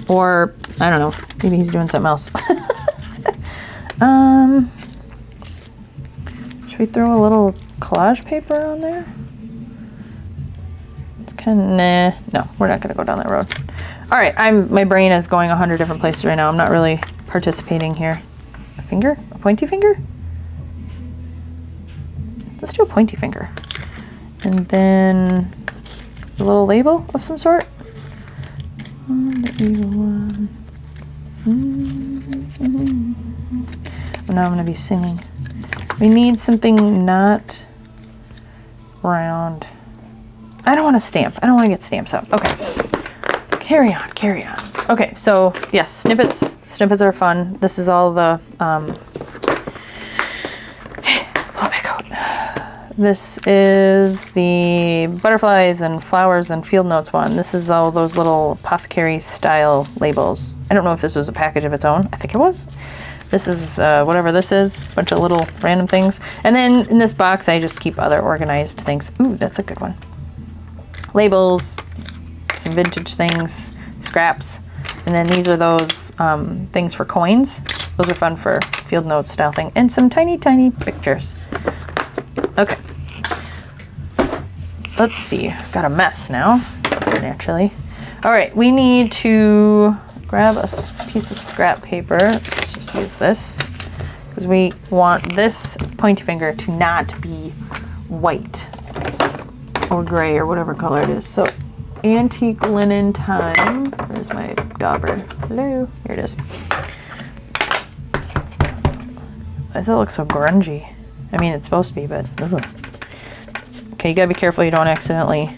Or, I don't know, maybe he's doing something else. Should we throw a little collage paper on there? It's kind of, nah, no, we're not gonna go down that road. All right, my brain is going 100 different places right now. I'm not really participating here. A finger? A pointy finger? Let's do a pointy finger. And then a little label of some sort. The evil one. Oh, now I'm going to be singing. We need something not round. I don't want to stamp. I don't want to get stamps out. Okay. Carry on, carry on. Okay, so yes, snippets. Snippets are fun. This is all the, pull it back out. This is the butterflies and flowers and field notes one. This is all those little apothecary style labels. I don't know if this was a package of its own. I think it was. This is whatever this is, a bunch of little random things. And then in this box, I just keep other organized things. Ooh, that's a good one. Labels, some vintage things, scraps. And then these are those things for coins. Those are fun for field notes style thing. And some tiny, tiny pictures. Okay. Let's see. Got a mess now, naturally. All right, we need to grab a piece of scrap paper. Let's just use this because we want this pointy finger to not be white or gray or whatever color it is. So antique linen time. Where's my dauber? Hello, here it is. Why does it look so grungy? I mean, it's supposed to be, but ugh. Okay, you gotta be careful you don't accidentally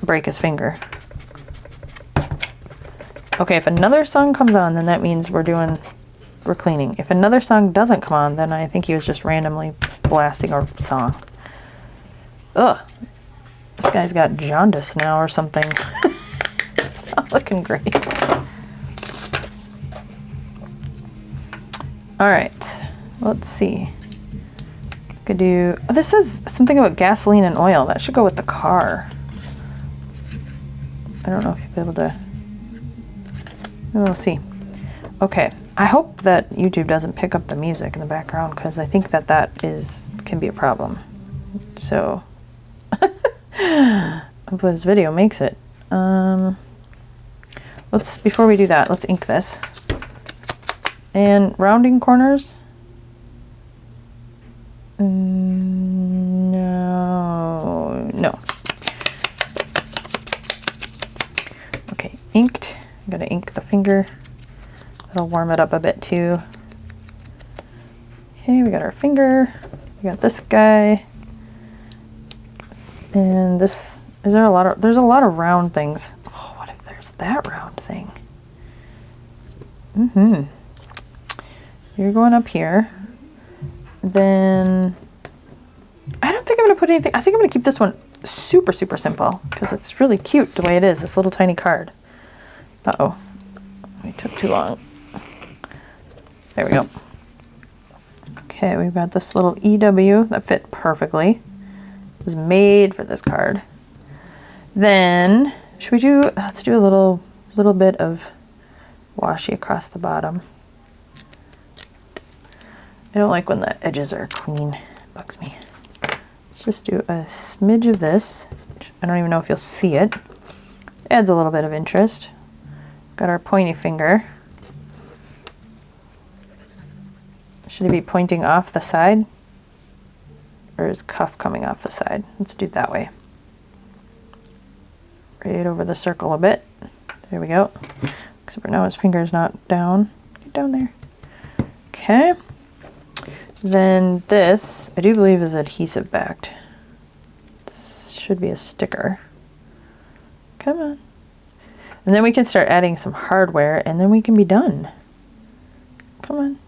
break his finger. Okay, if another song comes on, then that means we're cleaning. If another song doesn't come on, then I think he was just randomly blasting a song. Ugh. This guy's got jaundice now or something. It's not looking great. All right, let's see. Could do, oh, this says something about gasoline and oil. That should go with the car. I don't know if you'll be able to, we'll see. Okay, I hope that YouTube doesn't pick up the music in the background because I think that can be a problem. So, hope this video makes it. Before we do that, let's ink this. And rounding corners. No. Okay, inked. I'm gonna ink the finger That'll warm it up a bit too. Okay, we got our finger. We got this guy. And this, there's a lot of round things. Oh, what if there's that round thing? You're going up here. Then, I don't think I'm gonna put anything, I think I'm gonna keep this one super, super simple because it's really cute the way it is, this little tiny card. Uh-oh, we took too long. There we go. Okay, we've got this little EW that fit perfectly. It was made for this card. Then, should we do, let's do a little bit of washi across the bottom. I don't like when the edges are clean, it bugs me. Let's just do a smidge of this. I don't even know if you'll see it. Adds a little bit of interest. Got our pointy finger. Should it be pointing off the side? Or is cuff coming off the side? Let's do it that way. Right over the circle a bit. There we go. Except for now his finger's not down. Get down there. Okay. Then this, I do believe, is adhesive backed. This should be a sticker. Come on. And then we can start adding some hardware and then we can be done. Come on.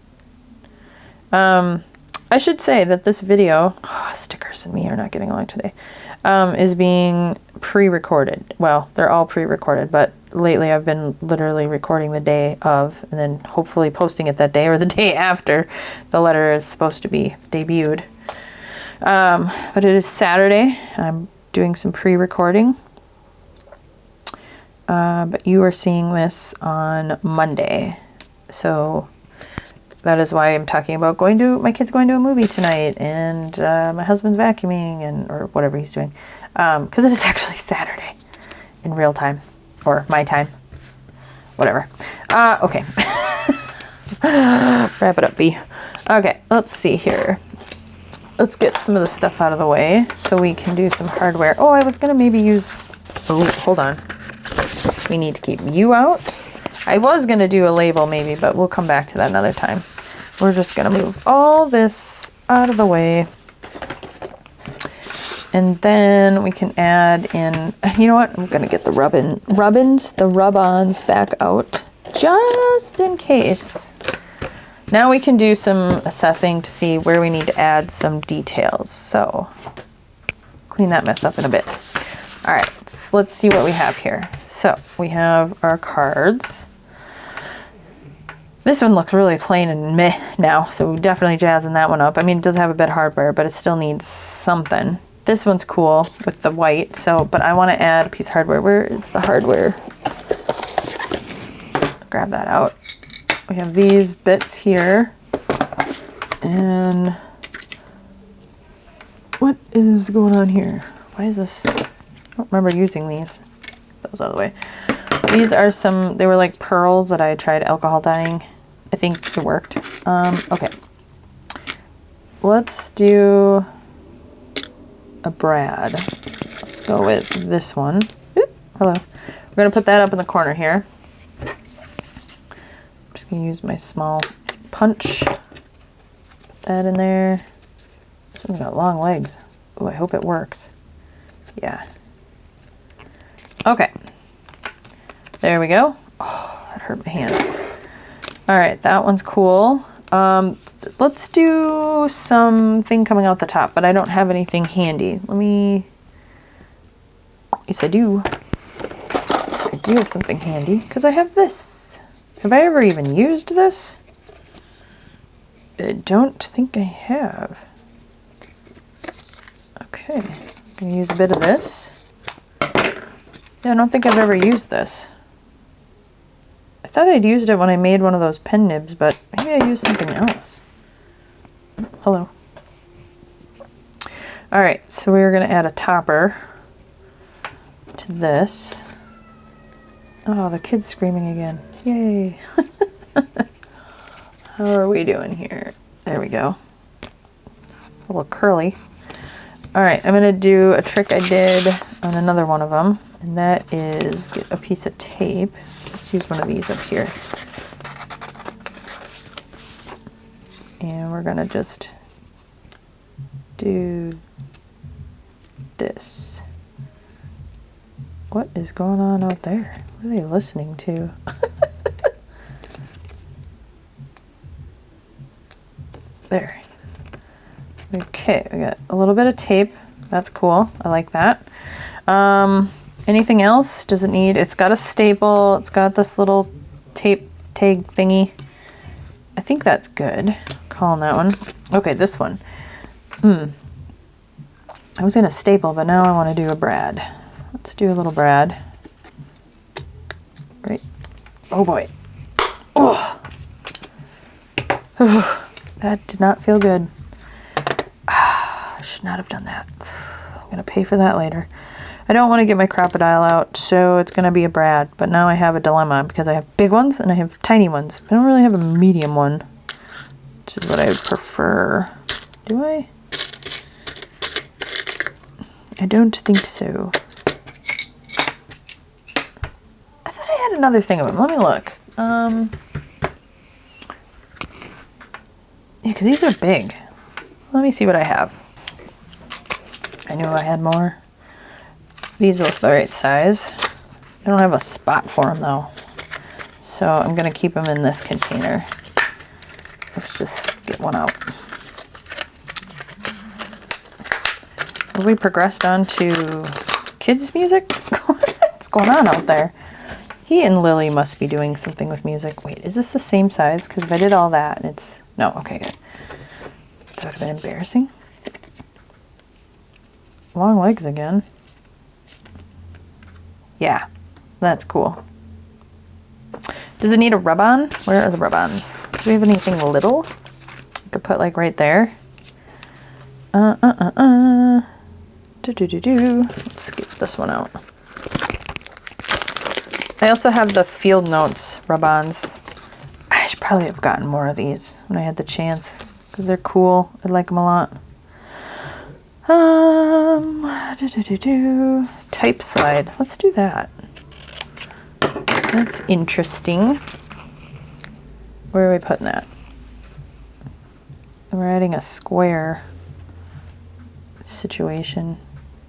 I should say that this video, stickers and me are not getting along today, is being pre-recorded. Well, they're all pre-recorded, but lately I've been literally recording the day of and then hopefully posting it that day or the day after the letter is supposed to be debuted. But it is Saturday. I'm doing some pre-recording. But you are seeing this on Monday. So that is why I'm talking about my kid's going to a movie tonight and my husband's vacuuming or whatever he's doing. Because it is actually Saturday in real time. Or my time. Whatever. Okay. Wrap it up, B. Okay, let's see here. Let's get some of the stuff out of the way so we can do some hardware. Oh, I was going to maybe use... Oh, hold on. We need to keep you out. I was going to do a label maybe, but we'll come back to that another time. We're just going to move all this out of the way. And then we can add in, you know what? I'm going to get the rub-ons back out just in case. Now we can do some assessing to see where we need to add some details. So clean that mess up in a bit. All right, let's see what we have here. So we have our cards. This one looks really plain and meh now, so we're definitely jazzing that one up. I mean, it does have a bit of hardware, but it still needs something. This one's cool with the white, but I want to add a piece of hardware. Where is the hardware? Grab that out. We have these bits here. And what is going on here? Why is this? I don't remember using these. Get those out of the way. These are they were like pearls that I tried alcohol dyeing. I think it worked. Okay. Let's do a brad. Let's go with this one. Oop, hello. We're going to put that up in the corner here. I'm just going to use my small punch. Put that in there. This one's got long legs. Ooh, I hope it works. Yeah. Okay. There we go. Oh, that hurt my hand. All right, that one's cool. Let's do something coming out the top, but I don't have anything handy. Yes, I do. I do have something handy because I have this. Have I ever even used this? I don't think I have. Okay, I'm gonna use a bit of this. Yeah, I don't think I've ever used this. I thought I'd used it when I made one of those pen nibs, but maybe I used something else. Hello. All right, so we're gonna add a topper to this. Oh, the kid's screaming again. Yay. How are we doing here? There we go. A little curly. All right, I'm gonna do a trick I did on another one of them, and that is get a piece of tape. Let's use one of these up here. And we're gonna just do this. What is going on out there? What are they listening to? There. Okay, we got a little bit of tape. That's cool. I like that. Anything else? Does it need? It's got a staple. It's got this little tape tag thingy. I think that's good. Calling that one. Okay, this one. I was gonna staple, but now I want to do a brad. Let's do a little brad. Right. Oh boy. Oh. That did not feel good. I should not have done that. I'm gonna pay for that later. I don't want to get my crocodile out, so it's gonna be a brad. But now I have a dilemma because I have big ones and I have tiny ones. I don't really have a medium one, which is what I would prefer. Do I? I don't think so. I thought I had another thing of them. Let me look. Yeah, because these are big. Let me see what I have. I knew I had more. These look the right size. I don't have a spot for them though. So I'm gonna keep them in this container. Let's just get one out. Have we progressed on to kids' music? What's going on out there? He and Lily must be doing something with music. Wait, is this the same size? Because if I did all that, it's... No, okay, good. That would have been embarrassing. Long legs again. Yeah, that's cool. Does it need a rub-on? Where are the rub-ons? Do we have anything little? I could put like right there. Let's get this one out. I also have the Field Notes rub-ons. I should probably have gotten more of these when I had the chance because they're cool. I like them a lot. Type slide. Let's do that. That's interesting. Where are we putting that? We're adding a square situation.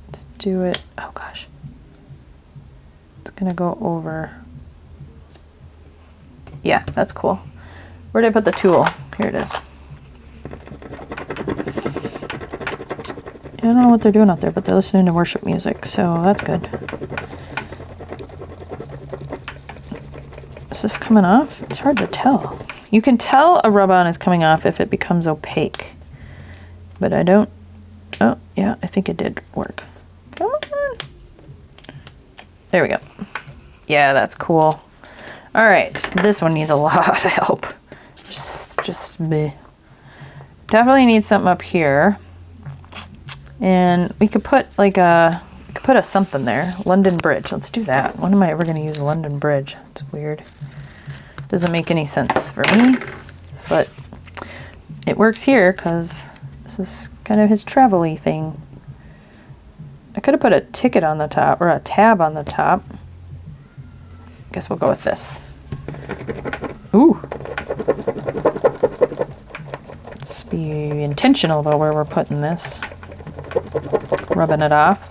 Let's do it. Oh gosh. It's gonna go over. Yeah, that's cool. Where did I put the tool? Here it is. I don't know what they're doing out there, but they're listening to worship music, so that's good. Is this coming off? It's hard to tell. You can tell a rub-on is coming off if it becomes opaque, but I don't. Oh, yeah, I think it did work. Come on. There we go. Yeah, that's cool. All right, this one needs a lot of help. Just meh. Definitely need something up here. And we could put like a something there. London Bridge. Let's do that. When am I ever going to use a London Bridge? It's weird. Doesn't make any sense for me, but it works here because this is kind of his travel-y thing. I could have put a ticket on the top or a tab on the top. Guess we'll go with this. Ooh. Let's be intentional about where we're putting this. Rubbing it off.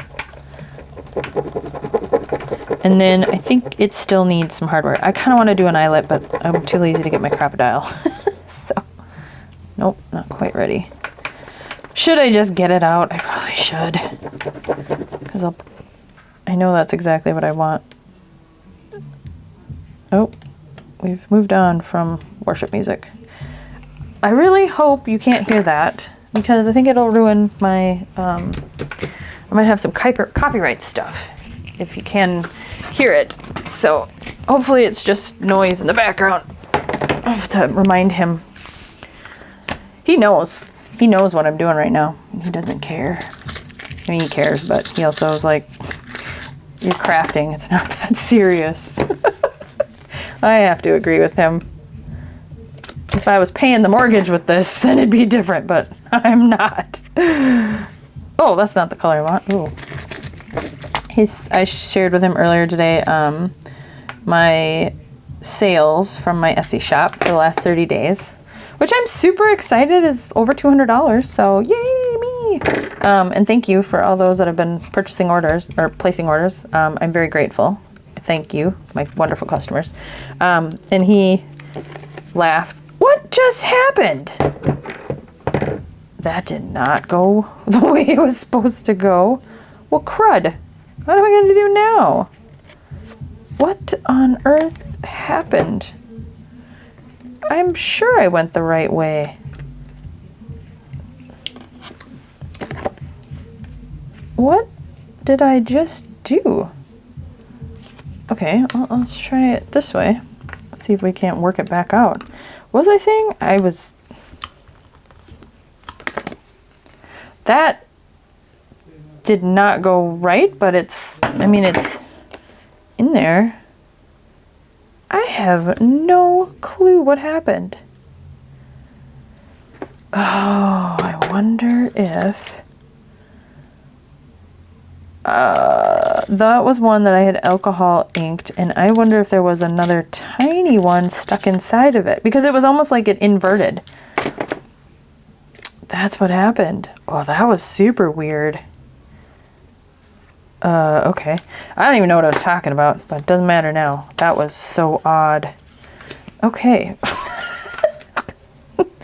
And then I think it still needs some hardware. I kind of want to do an eyelet, but I'm too lazy to get my crocodile. So, nope, not quite ready. Should I just get it out? I probably should. Because I know that's exactly what I want. Oh, we've moved on from worship music. I really hope you can't hear that because I think it'll ruin my, I might have some copyright stuff if you can hear it. So hopefully it's just noise in the background. I have to remind him. He knows what I'm doing right now. He doesn't care. I mean, he cares, but he also is like, you're crafting. It's not that serious. I have to agree with him. If I was paying the mortgage with this, then it'd be different, but I'm not. Oh, that's not the color I want. Ooh. I shared with him earlier today my sales from my Etsy shop for the last 30 days. which I'm super excited is over $200. So yay me! And thank you for all those that have been purchasing orders or placing orders. I'm very grateful. Thank you, my wonderful customers. And he laughed. What just happened? That did not go the way it was supposed to go. Well, crud. What am I going to do now? What on earth happened? I'm sure I went the right way. What did I just do? Okay, well, let's try it this way. Let's see if we can't work it back out. What was I saying? That did not go right, but it's in there. I have no clue what happened. Oh, I wonder if... that was one that I had alcohol inked, and I wonder if there was another tiny one stuck inside of it, because it was almost like it inverted. That's what happened. Oh, that was super weird. Okay. I don't even know what I was talking about, but it doesn't matter now. That was so odd. Okay.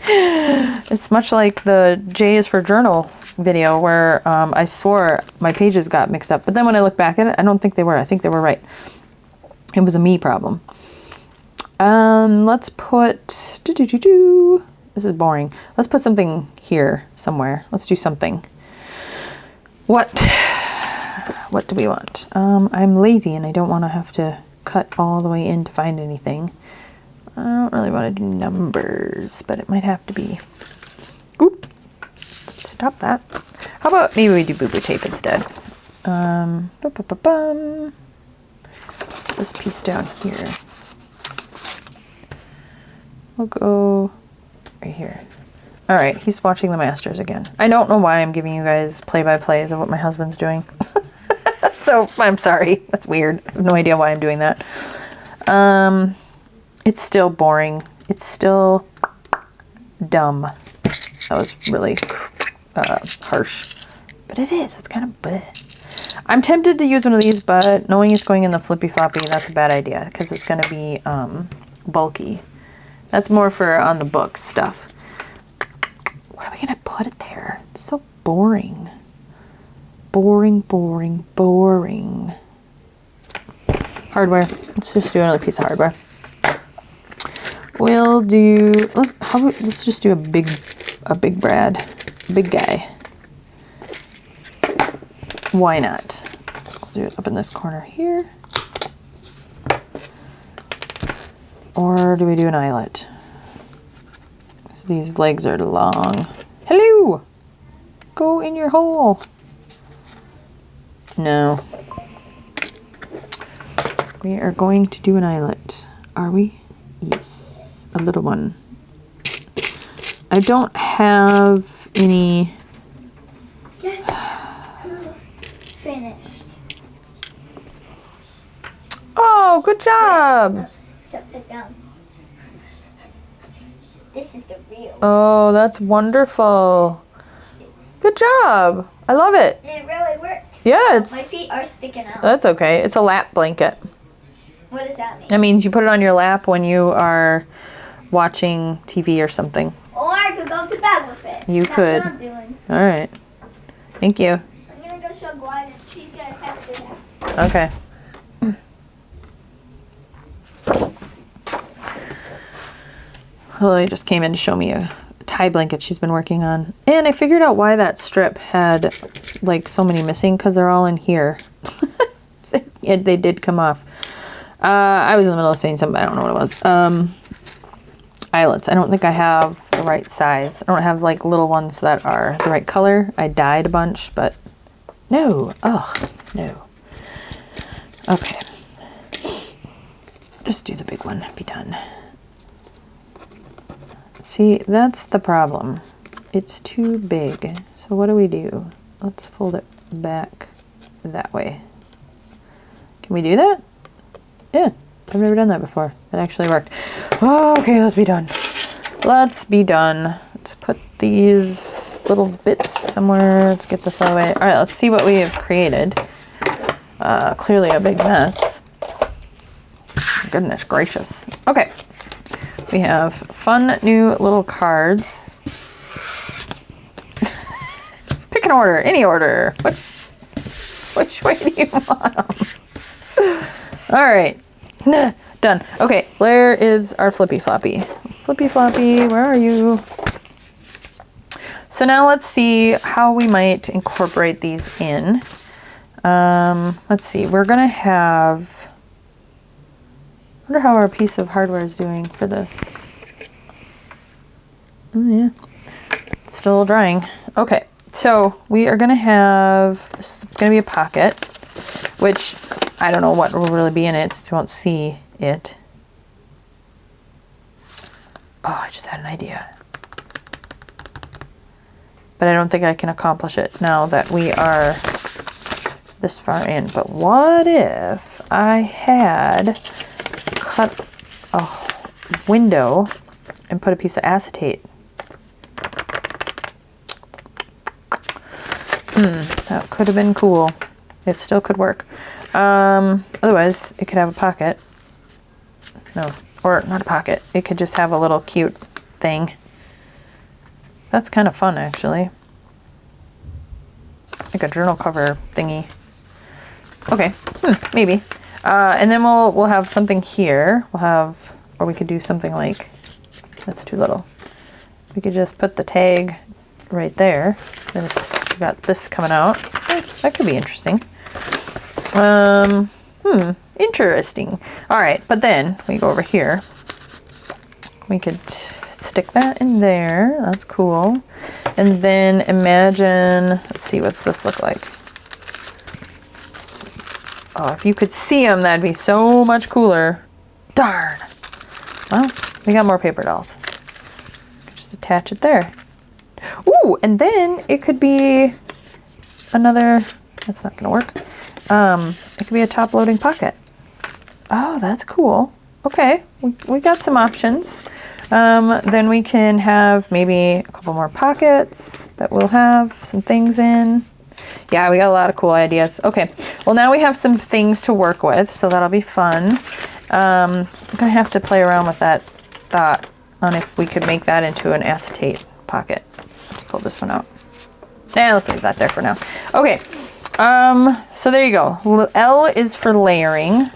It's much like the J is for journal video where I swore my pages got mixed up. But then when I look back at it, I don't think they were. I think they were right. It was a me problem. Let's put... This is boring. Let's put something here somewhere. Let's do something. What do we want? I'm lazy and I don't want to have to cut all the way in to find anything. I don't really want to do numbers, but it might have to be. Oop. Stop that. How about maybe we do boo-boo tape instead? This piece down here. We'll go right here. All right, he's watching the Masters again. I don't know why I'm giving you guys play-by-plays of what my husband's doing. So I'm sorry. That's weird. I have no idea why I'm doing that. It's still boring. It's still dumb. That was really harsh. But it is. It's kind of bleh. I'm tempted to use one of these, but knowing it's going in the flippy floppy, that's a bad idea because it's going to be bulky. That's more for on the books stuff. What are we going to put it there? It's so boring. Boring, boring, boring. Hardware. Let's just do another piece of hardware. We'll do, let's just do a big Brad, big guy. Why not? I'll do it up in this corner here. Or do we do an eyelet? So these legs are long. Hello! Go in your hole. No. We are going to do an eyelet. Are we? Yes. A little one. I don't have any... Just finished. Oh, good job! It's upside down. This is the real. Oh, that's wonderful. Good job. I love it. And it really works. Yeah, it's... My feet are sticking out. That's okay. It's a lap blanket. What does that mean? That means you put it on your lap when you are watching TV or something. Or I could go to bed with it. You could. That's what I'm doing. All right. Thank you. I'm going to go show Glide and she's going to have to do that. Okay. Lily just came in to show me a tie blanket she's been working on. And I figured out why that strip had like so many missing because they're all in here. They did come off. I was in the middle of saying something. I don't know what it was. Eyelets. I don't think I have the right size. I don't have like little ones that are the right color. I dyed a bunch, but no. Ugh, no. Okay. Just do the big one. Be done. See, that's the problem. It's too big. So what do? Let's fold it back that way. Can we do that? Yeah, I've never done that before. It actually worked. Oh, okay, let's be done. let's be done. Let's put these little bits somewhere. Let's get this out of the way. All right, let's see what we have created. Clearly a big mess. Goodness gracious. Okay. We have fun new little cards. Pick an order, any order. Which way do you want them? All right. Done. Okay, where is our flippy floppy? Flippy floppy, where are you? So now let's see how we might incorporate these in. Let's see, we're gonna have, I wonder how our piece of hardware is doing for this. Oh yeah, it's still drying. Okay, so we are gonna have, this is gonna be a pocket, which I don't know what will really be in it, so you won't see it. Oh, I just had an idea. But I don't think I can accomplish it now that we are this far in. But what if I had cut a window and put a piece of acetate? That could have been cool. It still could work. Otherwise, it could have a pocket. No, or not a pocket. It could just have a little cute thing. That's kind of fun, actually. Like a journal cover thingy. Okay, maybe. And then we'll have something here. We'll have, or we could do something like, that's too little. We could just put the tag right there. Then it's got this coming out. That could be interesting. Interesting. All right, but then we go over here. We could stick that in there. That's cool. And then imagine, let's see, what's this look like? Oh, if you could see them, that'd be so much cooler. Darn. Well, we got more paper dolls. Just attach it there. Ooh, and then it could be another, that's not gonna work. It could be a top loading pocket. Oh, that's cool. Okay, we got some options. Then we can have maybe a couple more pockets that we'll have some things in. Yeah, we got a lot of cool ideas. Okay, well now we have some things to work with, so that'll be fun. I'm gonna have to play around with that thought on if we could make that into an acetate pocket. Let's pull this one out. Yeah, let's leave that there for now. Okay, so there you go. L is for layering.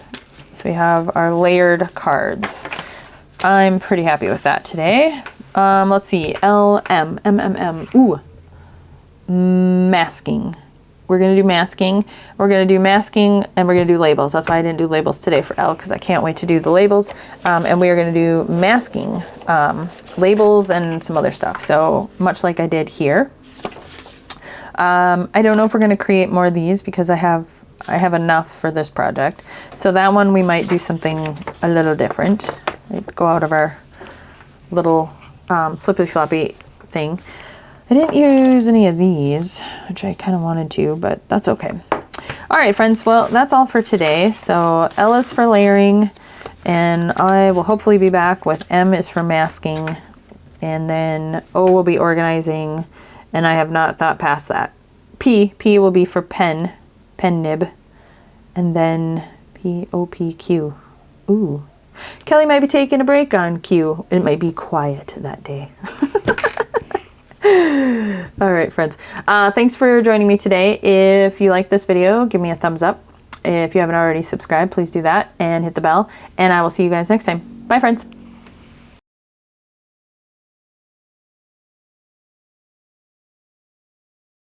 So we have our layered cards. I'm pretty happy with that today. Let's see, L, M, M, M, M. Ooh, masking. We're gonna do masking. We're gonna do masking and we're gonna do labels. That's why I didn't do labels today for L, because I can't wait to do the labels. And we are gonna do masking, labels and some other stuff. So much like I did here. I don't know if we're gonna create more of these because I have enough for this project. So that one we might do something a little different. We'd go out of our little flippy floppy thing. I didn't use any of these, which I kind of wanted to, but that's okay. All right, friends, well, that's all for today. So L is for layering, and I will hopefully be back with M is for masking, and then O will be organizing, and I have not thought past that. P will be for pen nib, and then P-O-P-Q. Ooh. Kelly might be taking a break on Q. It might be quiet that day. All right, friends. Thanks for joining me today. If you like this video, give me a thumbs up. If you haven't already subscribed, please do that and hit the bell. And I will see you guys next time. Bye, friends.